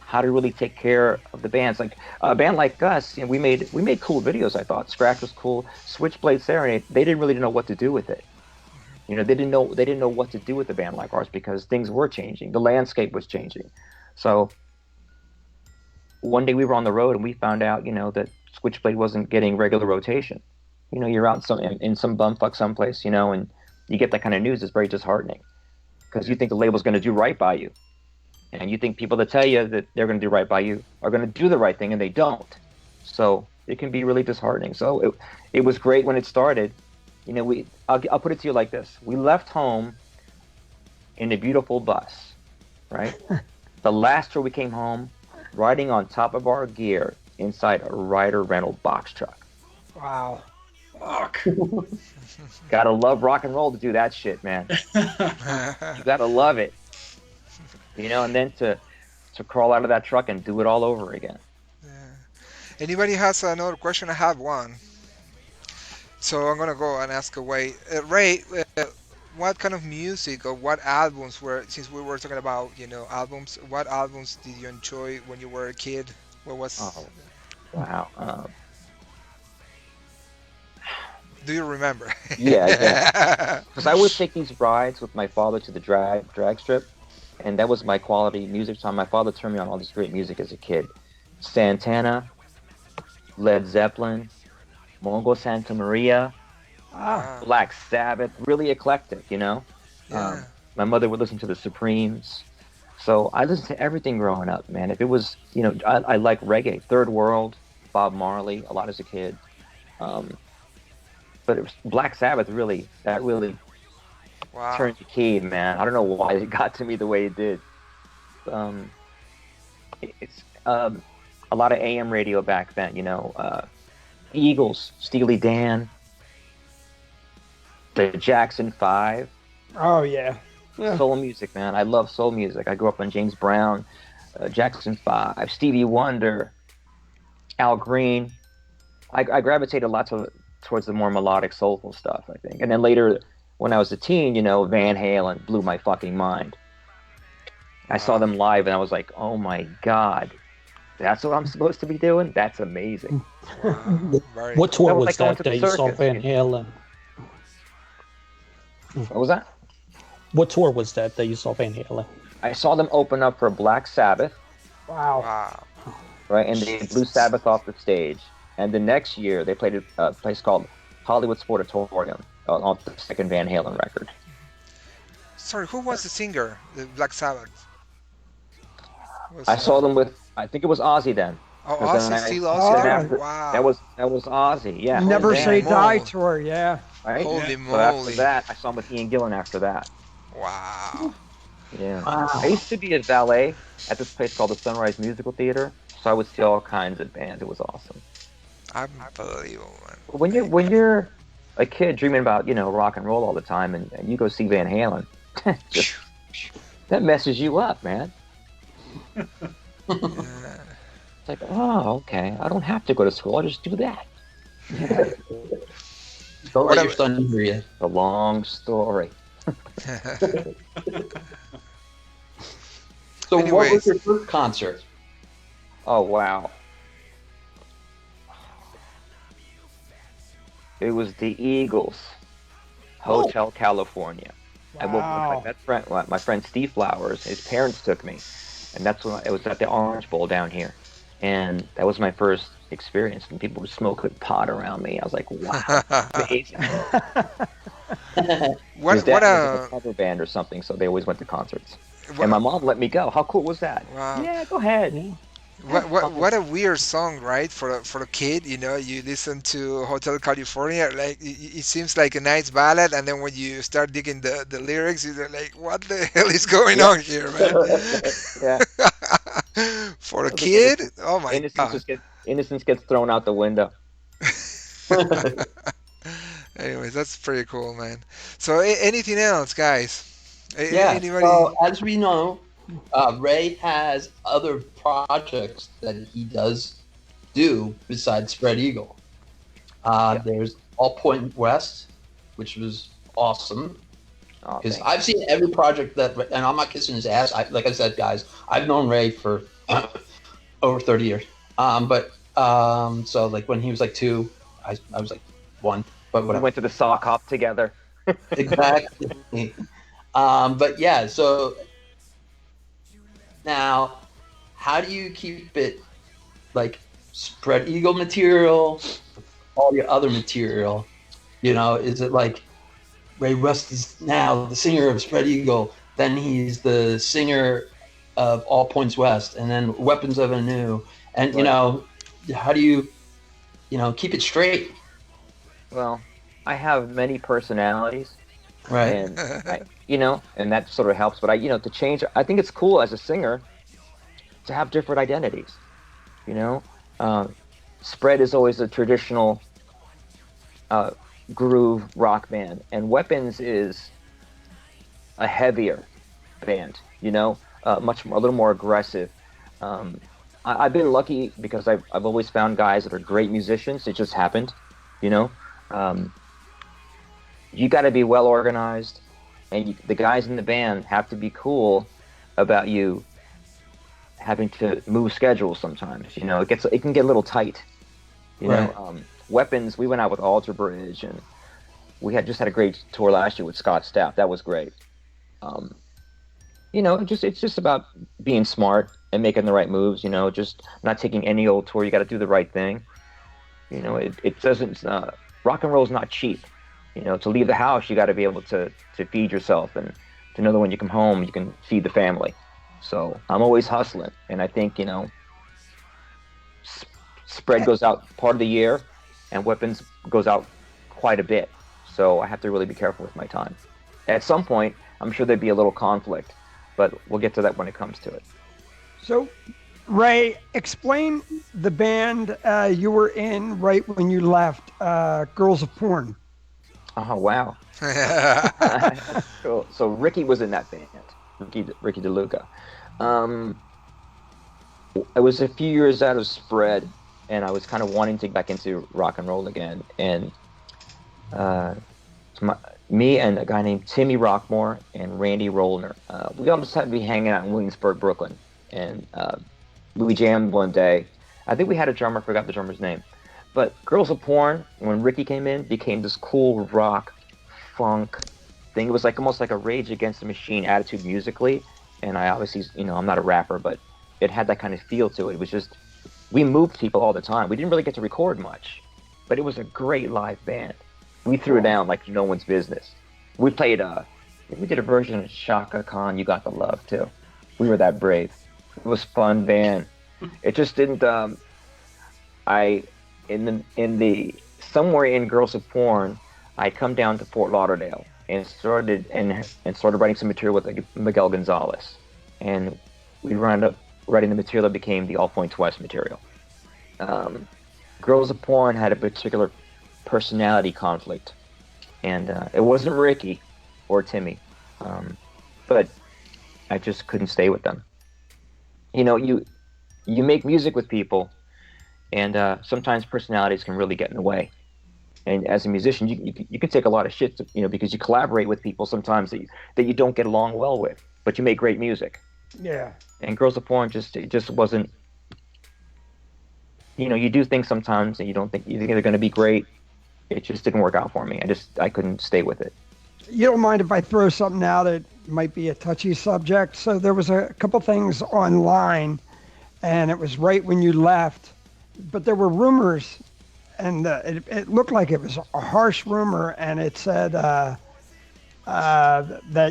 how to really take care of the bands. Like a band like us, we made cool videos. I thought Scratch was cool. Switchblade Serenade, they didn't really know what to do with it. They didn't know what to do with a band like ours because things were changing. The landscape was changing. So one day we were on the road and we found out, that Switchblade wasn't getting regular rotation. You're out in some bumfuck someplace, and you get that kind of news. It's very disheartening because you think the label's going to do right by you. And you think people that tell you that they're going to do right by you are going to do the right thing, and they don't. So it can be really disheartening. So it was great when it started. I'll put it to you like this. We left home in a beautiful bus, right? The last tour we came home riding on top of our gear inside a Ryder rental box truck. Wow. Fuck. Gotta love rock and roll to do that shit, man. You gotta love it. And then to crawl out of that truck and do it all over again. Yeah. Anybody has another question? I have one. So I'm gonna go and ask away. Ray, what kind of music or what albums since we were talking about, albums, what albums did you enjoy when you were a kid? What was? Oh, wow. Do you remember? Yeah. Because I would take these rides with my father to the drag strip, and that was my quality music time. My father turned me on all this great music as a kid. Santana, Led Zeppelin, Mongo Santa Maria, Ah, Black Sabbath, really eclectic, yeah. My mother would listen to the Supremes. So I listened to everything growing up, man. If it was, I like reggae, Third World, Bob Marley, a lot as a kid. But it was Black Sabbath that really Wow. turned the key, man. I don't know why it got to me the way it did. It's a lot of AM radio back then, Eagles, Steely Dan, the Jackson 5. Oh yeah. Yeah. Soul music, man. I love soul music. I grew up on James Brown, Jackson 5, Stevie Wonder, Al Green. I gravitated a lot towards the more melodic, soulful stuff, I think. And then later, when I was a teen, Van Halen blew my fucking mind. I saw them live, and I was like, oh my God, that's what I'm supposed to be doing? That's amazing. What tour was like going that to the you saw circus. Van Halen? What was that? What tour was that you saw Van Halen? I saw them open up for Black Sabbath, Wow. Wow. right? And they blew Sabbath off the stage. And the next year, they played at a place called Hollywood Sportatorium on the second Van Halen record. Sorry, who was the singer? The Black Sabbath. I saw them with, I think it was Ozzy then. Oh, Because Ozzy, then I- still then Ozzy. after- Wow. That was Ozzy, yeah. Never And then- Say Holy Die moly. tour, yeah. Right? Holy So after moly. that, I saw them with Ian Gillan after that. Wow. Yeah. Wow. I used to be a valet at this place called the Sunrise Musical Theater, so I would see all kinds of bands. It was awesome. Unbelievable, man. When you're a kid dreaming about rock and roll all the time, and you go see Van Halen, just, that messes you up, man. Yeah. It's like, oh, okay, I don't have to go to school. I'll just do that. Don't What let your ab- son hear you. A long story. So what Anyways. was your first concert? Oh wow. It was the Eagles, Hotel California. I went with Wow. my friend Steve Flowers. His parents took me, and that's when it was at the Orange Bowl down here, and that was my first experience. And people were smoking pot around me. I was like, wow, amazing. His what dad was in a a cover band or something, so they always went to concerts. what, And my mom let me go. How cool was that? wow. Yeah, go ahead. What a weird song, right? For a kid, you listen to Hotel California, like it seems like a nice ballad, and then when you start digging the lyrics, you're like, what the hell is going on here, man? Yeah. For a kid, oh my Innocence god. innocence gets thrown out the window. Anyways, that's pretty cool, man. So anything else, guys? Yeah. Anybody? So as we know, Ray has other projects that he does do besides Spread Eagle. There's All Point West, which was awesome. Oh, Because thanks. I've seen every project that, and I'm not kissing his ass. Like I said, guys, I've known Ray for over 30 years. So like when he was like 2, I was like 1, but We whatever. went to the sock hop together. Exactly. But yeah, so now, how do you keep it like Spread Eagle material, all your other material? Is it like Ray West is now the singer of Spread Eagle, then he's the singer of All Points West, and then Weapons of Anew, and how do you keep it straight? Well, I have many personalities, Right. and and that sort of helps. But to change, I think it's cool as a singer to have different identities. Spread is always a traditional groove rock band, and Weapons is a heavier band. A little more aggressive. I've been lucky because I've always found guys that are great musicians. It just happened. You got to be well organized, and the guys in the band have to be cool about you having to move schedules sometimes. It can get a little tight. Right. Weapons, we went out with Alter Bridge, and we just had a great tour last year with Scott Stapp. That was great. It's just about being smart and making the right moves. Just not taking any old tour. You got to do the right thing. It doesn't. Rock and roll is not cheap. To leave the house, you got to be able to feed yourself, and to know that when you come home, you can feed the family. So I'm always hustling, and I think Spread goes out part of the year, and Weapons goes out quite a bit. So I have to really be careful with my time. At some point, I'm sure there'd be a little conflict, but we'll get to that when it comes to it. So, Ray, explain the band you were in right when you left, Girls of Porn. Oh wow! Cool. So Ricky was in that band, Ricky DeLuca. I was a few years out of Spread, and I was kind of wanting to get back into rock and roll again. And me and a guy named Timmy Rockmore and Randy Rollner, we all just happened to be hanging out in Williamsburg, Brooklyn. And we jammed one day. I think we had a drummer, forgot the drummer's name. But Girls of Porn, when Ricky came in, became this cool rock, funk thing. It was like almost like a Rage Against the Machine attitude musically. And I obviously, I'm not a rapper, but it had that kind of feel to it. It was just, we moved people all the time. We didn't really get to record much, but it was a great live band. We threw it down like no one's business. We played, we did a version of Shaka Khan, You Got the Love, too. We were that brave. It was fun band. It just didn't, somewhere in Girls of Porn, I'd come down to Fort Lauderdale and started writing some material with Miguel Gonzalez. And we wound up writing the material that became the All Points West material. Girls of Porn had a particular personality conflict, and it wasn't Ricky or Timmy, but I just couldn't stay with them. You make music with people, and sometimes personalities can really get in the way. And as a musician, you can take a lot of shit, because you collaborate with people sometimes that you don't get along well with, but you make great music. Yeah. And Girls of Porn just wasn't. You do things sometimes and you think they're going to be great. It just didn't work out for me. I couldn't stay with it. You don't mind if I throw something out that might be a touchy subject? So there was a couple things online, and it was right when you left, but there were rumors, and it looked like it was a harsh rumor, and it said that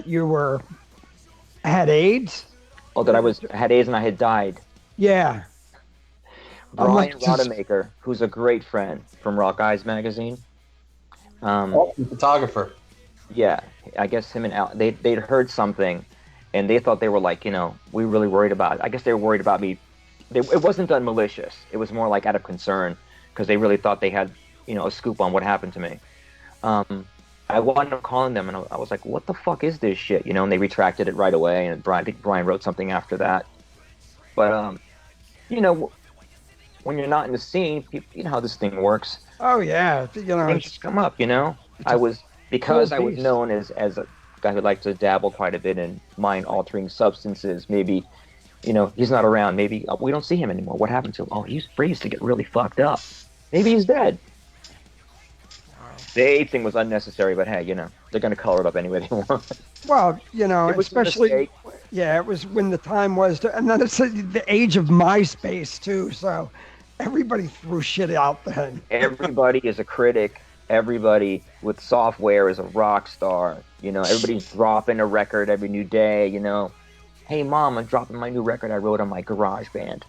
you had AIDS. Oh, that I had AIDS and I had died. Yeah. Brian Rodemaker, who's a great friend from Rock Eyes magazine. Photographer. Yeah, I guess him and Al, they'd heard something, and they thought they were like, we were really worried about it. I guess they were worried about me. It wasn't done malicious. It was more like out of concern, because they really thought they had, a scoop on what happened to me. I wound up calling them, and I was like, what the fuck is this shit? And they retracted it right away, and I think Brian wrote something after that. But, when you're not in the scene, you know how this thing works. Oh, yeah. Things just come up, I was known as a guy who liked to dabble quite a bit in mind-altering substances. Maybe, he's not around. Maybe we don't see him anymore. What happened to him? Oh, he's used to get really fucked up. Maybe he's dead. The AIDS thing was unnecessary, but hey, they're going to color it up any way they want. Well, especially, yeah, it was when the time was, and then it's the age of MySpace too, so everybody threw shit out then. Everybody is a critic. Everybody with software is a rock star. Everybody's dropping a record every new day, Hey, Mom, I'm dropping my new record I wrote on my garage band.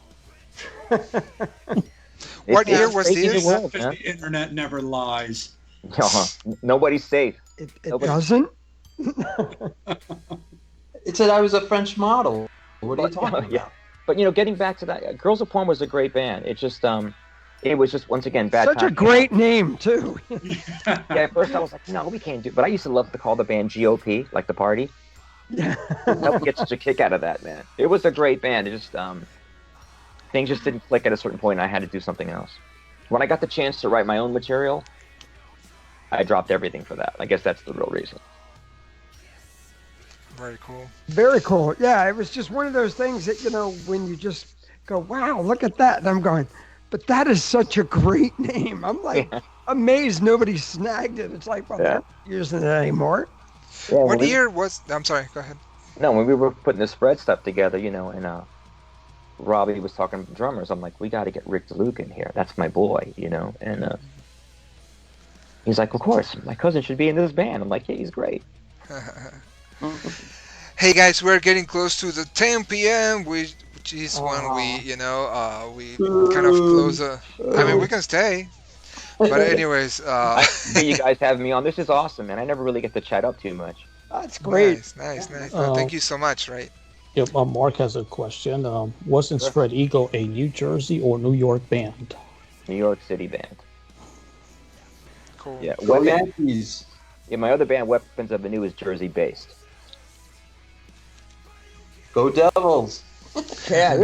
What year was this? The internet never lies. Nobody's safe. It doesn't? It said I was a French model. What are you talking about? Yeah. But, getting back to that, Girls of Porn was a great band. It just, it was just, once again, bad Such a great name, too. Yeah, at first I was like, no, we can't do it. But I used to love to call the band GOP, like the party. Yeah. I would get such a kick out of that, man. It was a great band. It just, things just didn't click at a certain point, and I had to do something else. When I got the chance to write my own material, I dropped everything for that. I guess that's the real reason. Very cool. Very cool. Yeah, it was just one of those things that, when you just go, wow, look at that. And I'm going, but that is such a great name. I'm like amazed nobody snagged it. It's like, well, they're not using it anymore. Yeah, what year was, I'm sorry, go ahead. No, when we were putting the Spread stuff together, and Robbie was talking to drummers, I'm like, we got to get Rick DeLuca in here. That's my boy, and he's like, of course, my cousin should be in this band. I'm like, yeah, he's great. Hey guys, we're getting close to the 10 p.m., which is when we, we kind of close. I mean, we can stay, but anyways. You guys have me on. This is awesome, man. I never really get to chat up too much. That's great. Nice. Thank you so much. Right. Yep. Mark has a question. Wasn't Spread Eagle a New Jersey or New York band? New York City band. Cool. Yeah. Go Yankees. Yeah, my other band, Weapons of Anew, is Jersey-based. Go Devils. Yeah.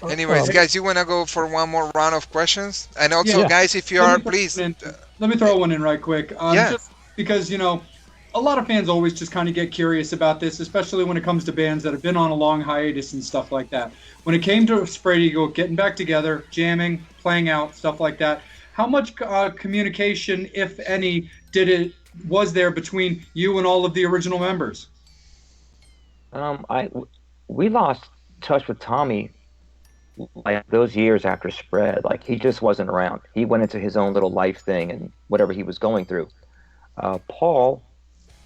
Anyways, guys, you want to go for one more round of questions? And also, Yeah. guys, if you are, please. Let me throw one in right quick. Yeah. Just because, a lot of fans always just kind of get curious about this, especially when it comes to bands that have been on a long hiatus and stuff like that. When it came to Spread Eagle, getting back together, jamming, playing out, stuff like that, how much communication, if any, was there between you and all of the original members? We lost touch with Tommy like those years after Spread. Like he just wasn't around. He went into his own little life thing and whatever he was going through. Paul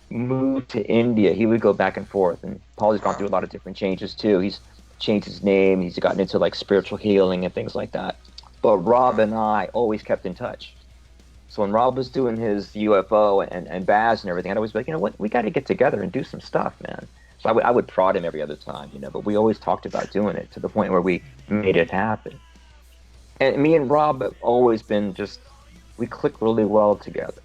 moved to India. He would go back and forth, and Paul has gone through a lot of different changes too. He's changed his name. He's gotten into like spiritual healing and things like that. But Rob and I always kept in touch. So when Rob was doing his UFO and Baz and everything, I'd always be like, you know what, we got to get together and do some stuff, man. So I would prod him every other time, but we always talked about doing it to the point where we made it happen. And me and Rob have always been we click really well together.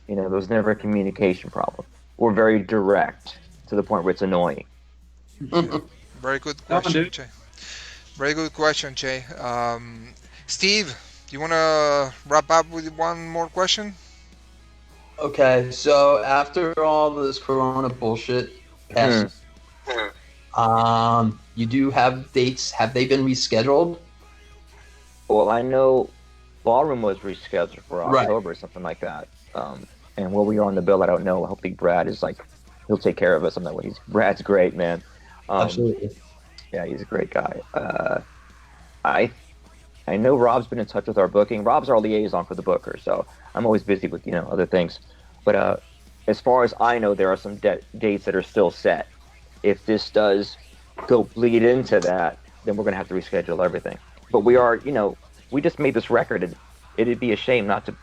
There was never a communication problem. We're very direct to the point where it's annoying. Very good question, Jay. Very good question, Jay. Steve, you want to wrap up with one more question? Okay, so after all this Corona bullshit passes, you do have dates. Have they been rescheduled? Well, I know Ballroom was rescheduled for Right. October or something like that. And where we are on the bill, I don't know. Hopefully Brad is he'll take care of us. I'm not. Brad's great, man. Absolutely. Yeah, he's a great guy. I know Rob's been in touch with our booking. Rob's our liaison for the booker, so I'm always busy with other things. But as far as I know, there are some dates that are still set. If this does go bleed into that, then we're gonna have to reschedule everything. But we are, we just made this record, and it'd be a shame not to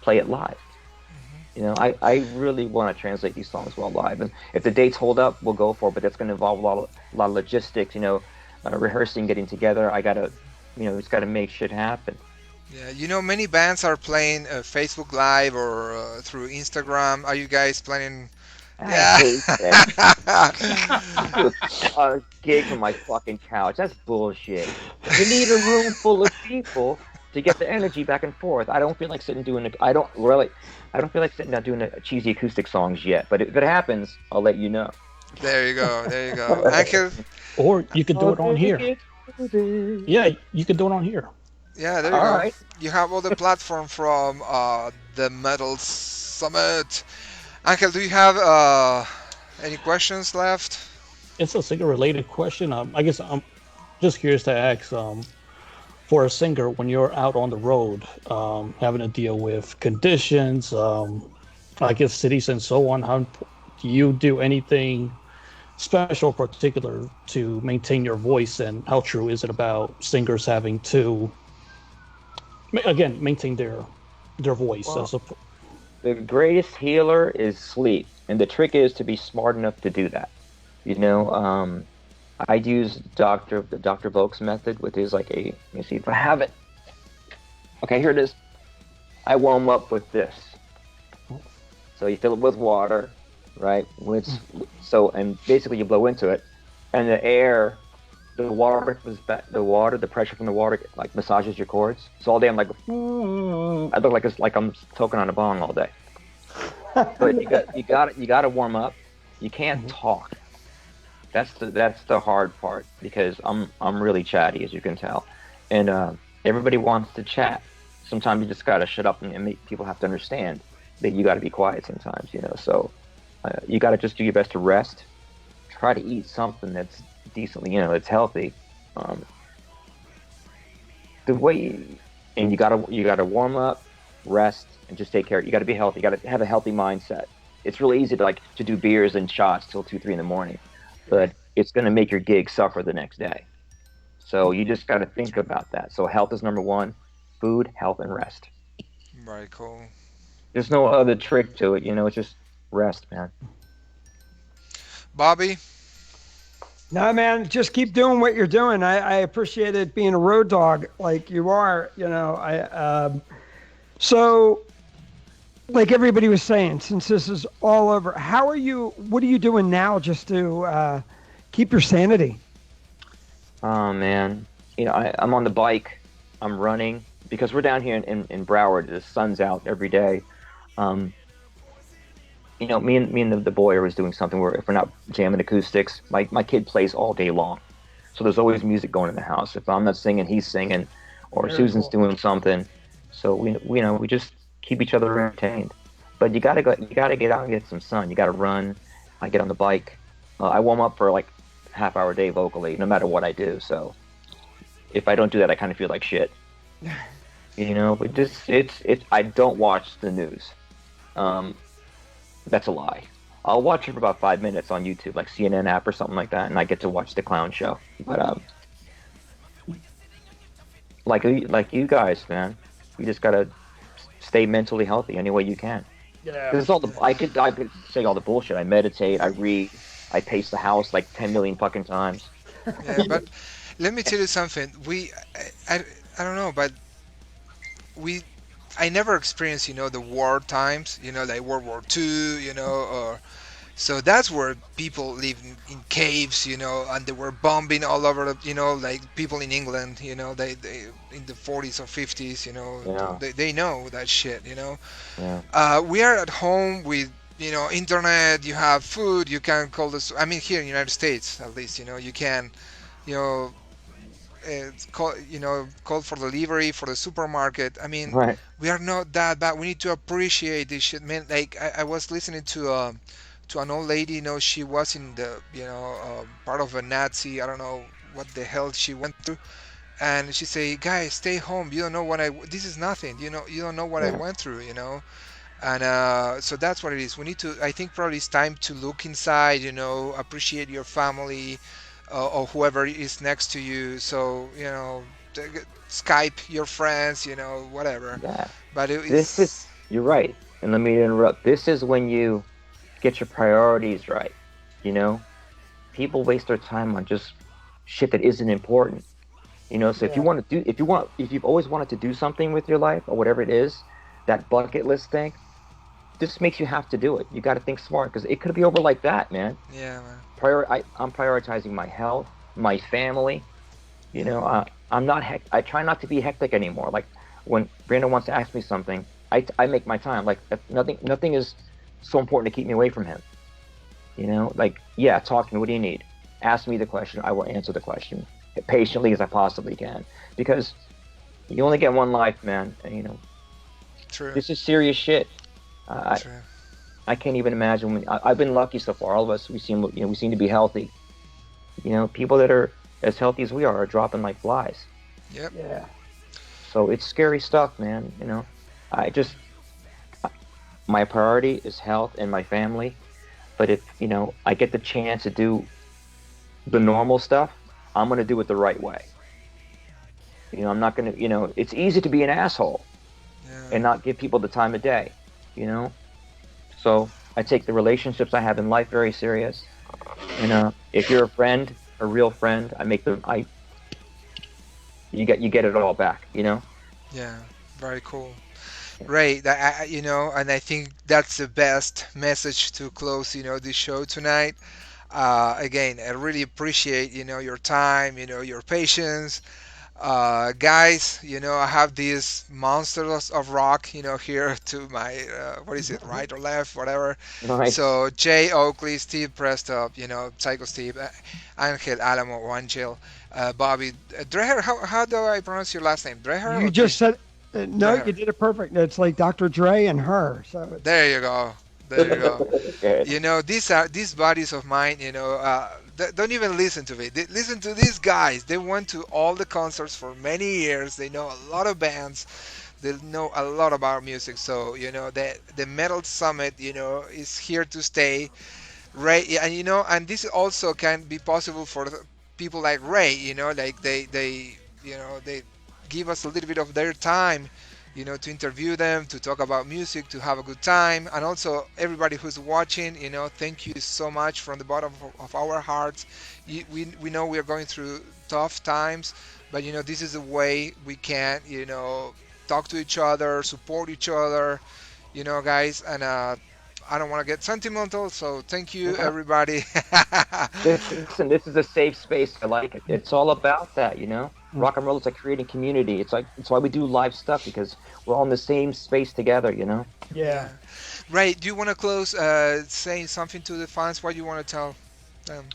play it live. I really want to translate these songs well live, and if the dates hold up, we'll go for it. But that's going to involve a lot of logistics, rehearsing, getting together. I gotta, just gotta make shit happen. Yeah, many bands are playing Facebook Live or through Instagram. Are you guys planning? I hate that. A gig from my fucking couch. That's bullshit. You need a room full of people to get the energy back and forth. I don't feel like sitting doing. I don't feel like sitting down doing cheesy acoustic songs yet. But if it happens, I'll let you know. There you go. Angel? Or you could do it on here. Yeah, you could do it on here. Yeah, there you All go. right. You have all the platform from the Metal Summit. Angel, do you have any questions left? It's a singer-related question. I guess I'm just curious to ask, for a singer, when you're out on the road, having to deal with conditions, I guess cities and so on, how do you do anything special, particular, to maintain your voice, and how true is it about singers having to, again, maintain their voice? Well, the greatest healer is sleep, and the trick is to be smart enough to do that. I'd use the Dr. Volk's method, which is let me see if I have it. Okay, here it is. I warm up with this. So you fill it with water, right? And basically you blow into it, and the pressure from the water massages your cords. So all day I'm like, I look like I'm toking on a bong all day. But you got to warm up. You can't talk. That's the hard part, because I'm really chatty, as you can tell, and everybody wants to chat. Sometimes you just gotta shut up and make people have to understand that you gotta be quiet sometimes, So you gotta just do your best to rest. Try to eat something that's decently, that's healthy. You gotta warm up, rest, and just take care. You gotta be healthy. You gotta have a healthy mindset. It's really easy to do beers and shots till 2-3 in the morning. But it's going to make your gig suffer the next day. So you just got to think about that. So health is number one. Food, health, and rest. Very cool. There's no other trick to it. It's just rest, man. Bobby? No, man, just keep doing what you're doing. I appreciate it being a road dog like you are. So, like everybody was saying, since this is all over, what are you doing now just to keep your sanity? Oh man, I'm on the bike, I'm running because we're down here in Broward. The sun's out every day. Um, me and the boy are always doing something where if we're not jamming acoustics, my kid plays all day long. So there's always music going in the house. If I'm not singing, he's singing, or Very Susan's cool. doing something. So we just keep each other entertained. But you gotta get out and get some sun. You gotta run. I get on the bike. I warm up for like half-hour day vocally, no matter what I do. So if I don't do that, I kind of feel like shit. But just it's. I don't watch the news. That's a lie. I'll watch it for about 5 minutes on YouTube, like CNN app or something like that, and I get to watch the clown show. But like you guys, man, you just gotta stay mentally healthy any way you can. Yeah. Because I could say all the bullshit. I meditate, I read, I pace the house like 10 million fucking times. Yeah, but let me tell you something. I don't know, but we I never experienced, the war times, like World War II, or so that's where people live in caves, and they were bombing all over, like people in England, they in the 40s or 50s, Yeah. they know that shit, Yeah. We are at home with, internet, you have food, you can call this, I mean, here in the United States, at least, you can, you know, call for delivery for the supermarket. I mean, Right. we are not that bad. We need to appreciate this shit, man. Like I was listening to an old lady. She was in the part of a Nazi. I don't know what the hell she went through, and she say, "Guys, stay home. You don't know what I. This is nothing. You don't know what I Yeah. went through. And so that's what it is. We need to. I think probably it's time to look inside. Appreciate your family, or whoever is next to you. So t- Skype your friends. Whatever. Yeah. But This is, it's you're right. And let me interrupt. This is when you get your priorities right. You know, people waste their time on just shit that isn't important. So if you want to do, if you've always wanted to do something with your life or whatever it is, that bucket list thing, this makes you have to do it. You got to think smart because it could be over like that, man. yeah, man. I'm prioritizing my health, my family. I'm not. I try not to be hectic anymore. Like when Brandon wants to ask me something, I make my time. Like nothing is so important to keep me away from him. Like yeah, talk to me. What do you need? Ask me the question. I will answer the question patiently as I possibly can because you only get one life, man. And, True. this is serious shit. True. I can't even imagine. I've been lucky so far. All of us, we seem to be healthy. People that are as healthy as we are dropping like flies. Yep. Yeah. So it's scary stuff, man. I just my priority is health and my family. But if I get the chance to do the normal stuff, I'm gonna do it the right way. I'm not gonna. It's easy to be an asshole Yeah. and not give people the time of day. So I take the relationships I have in life very serious. If you're a friend, a real friend, I make them. You get it all back. Yeah. Very cool. Right. And I think that's the best message to close, this show tonight. Again, I really appreciate, your time, your patience. Guys, I have these monsters of rock, here to my, what is it, right or left, whatever. Right. So Jay Oakley, Steve Prestop, Psycho Steve, Angel Alamo, Angel, Bobby Dreher. How do I pronounce your last name? Dreher? You or just said no. Dre? You did it perfect. It's like Dr. Dre and her. So it's, There you go. There you go. Good. These buddies of mine, don't even listen to me. Listen to these guys. They went to all the concerts for many years. They know a lot of bands. They know a lot about music. So, the Metal Summit, is here to stay. Ray, and and this also can be possible for people like Ray, like they give us a little bit of their time, to interview them, to talk about music, to have a good time, and also everybody who's watching, thank you so much from the bottom of our hearts. We know we are going through tough times, but this is a way we can, talk to each other, support each other, guys, and I don't want to get sentimental, so thank you, everybody. Listen, this is a safe space. I like it. It's all about that, you know. Rock and roll is like creating community. It's why we do live stuff, because we're all in the same space together, you know. Yeah. Ray, do you want to close saying something to the fans? What do you want to tell them?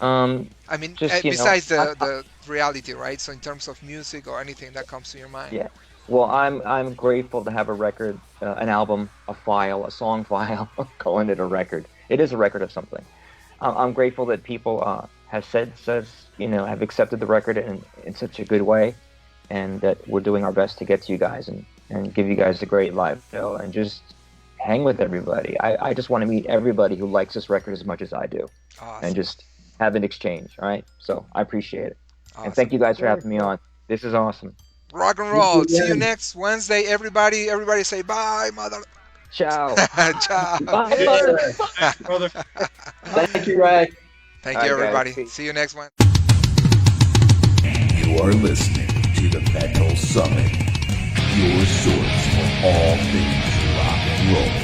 I mean, Just, besides the reality, right? So in terms of music or anything that comes to your mind. Yeah. Well, I'm grateful to have a record, an album, a file, a song file, calling it a record. It is a record of something. I'm grateful that people have accepted the record in such a good way, and that we're doing our best to get to you guys and give you guys a great live show and just hang with everybody. I just want to meet everybody who likes this record as much as I do, Awesome. and just have an exchange. All right. So I appreciate it, Awesome. and thank you guys for having me on. This is awesome. Rock and roll. See you next Wednesday, everybody. Everybody say bye, mother. Ciao. Ciao. Bye. Thanks, brother. Thank you, Ray. Thank All you, right, everybody. guys. See you next one. You are listening to the Metal Summit, your source for all things rock and roll.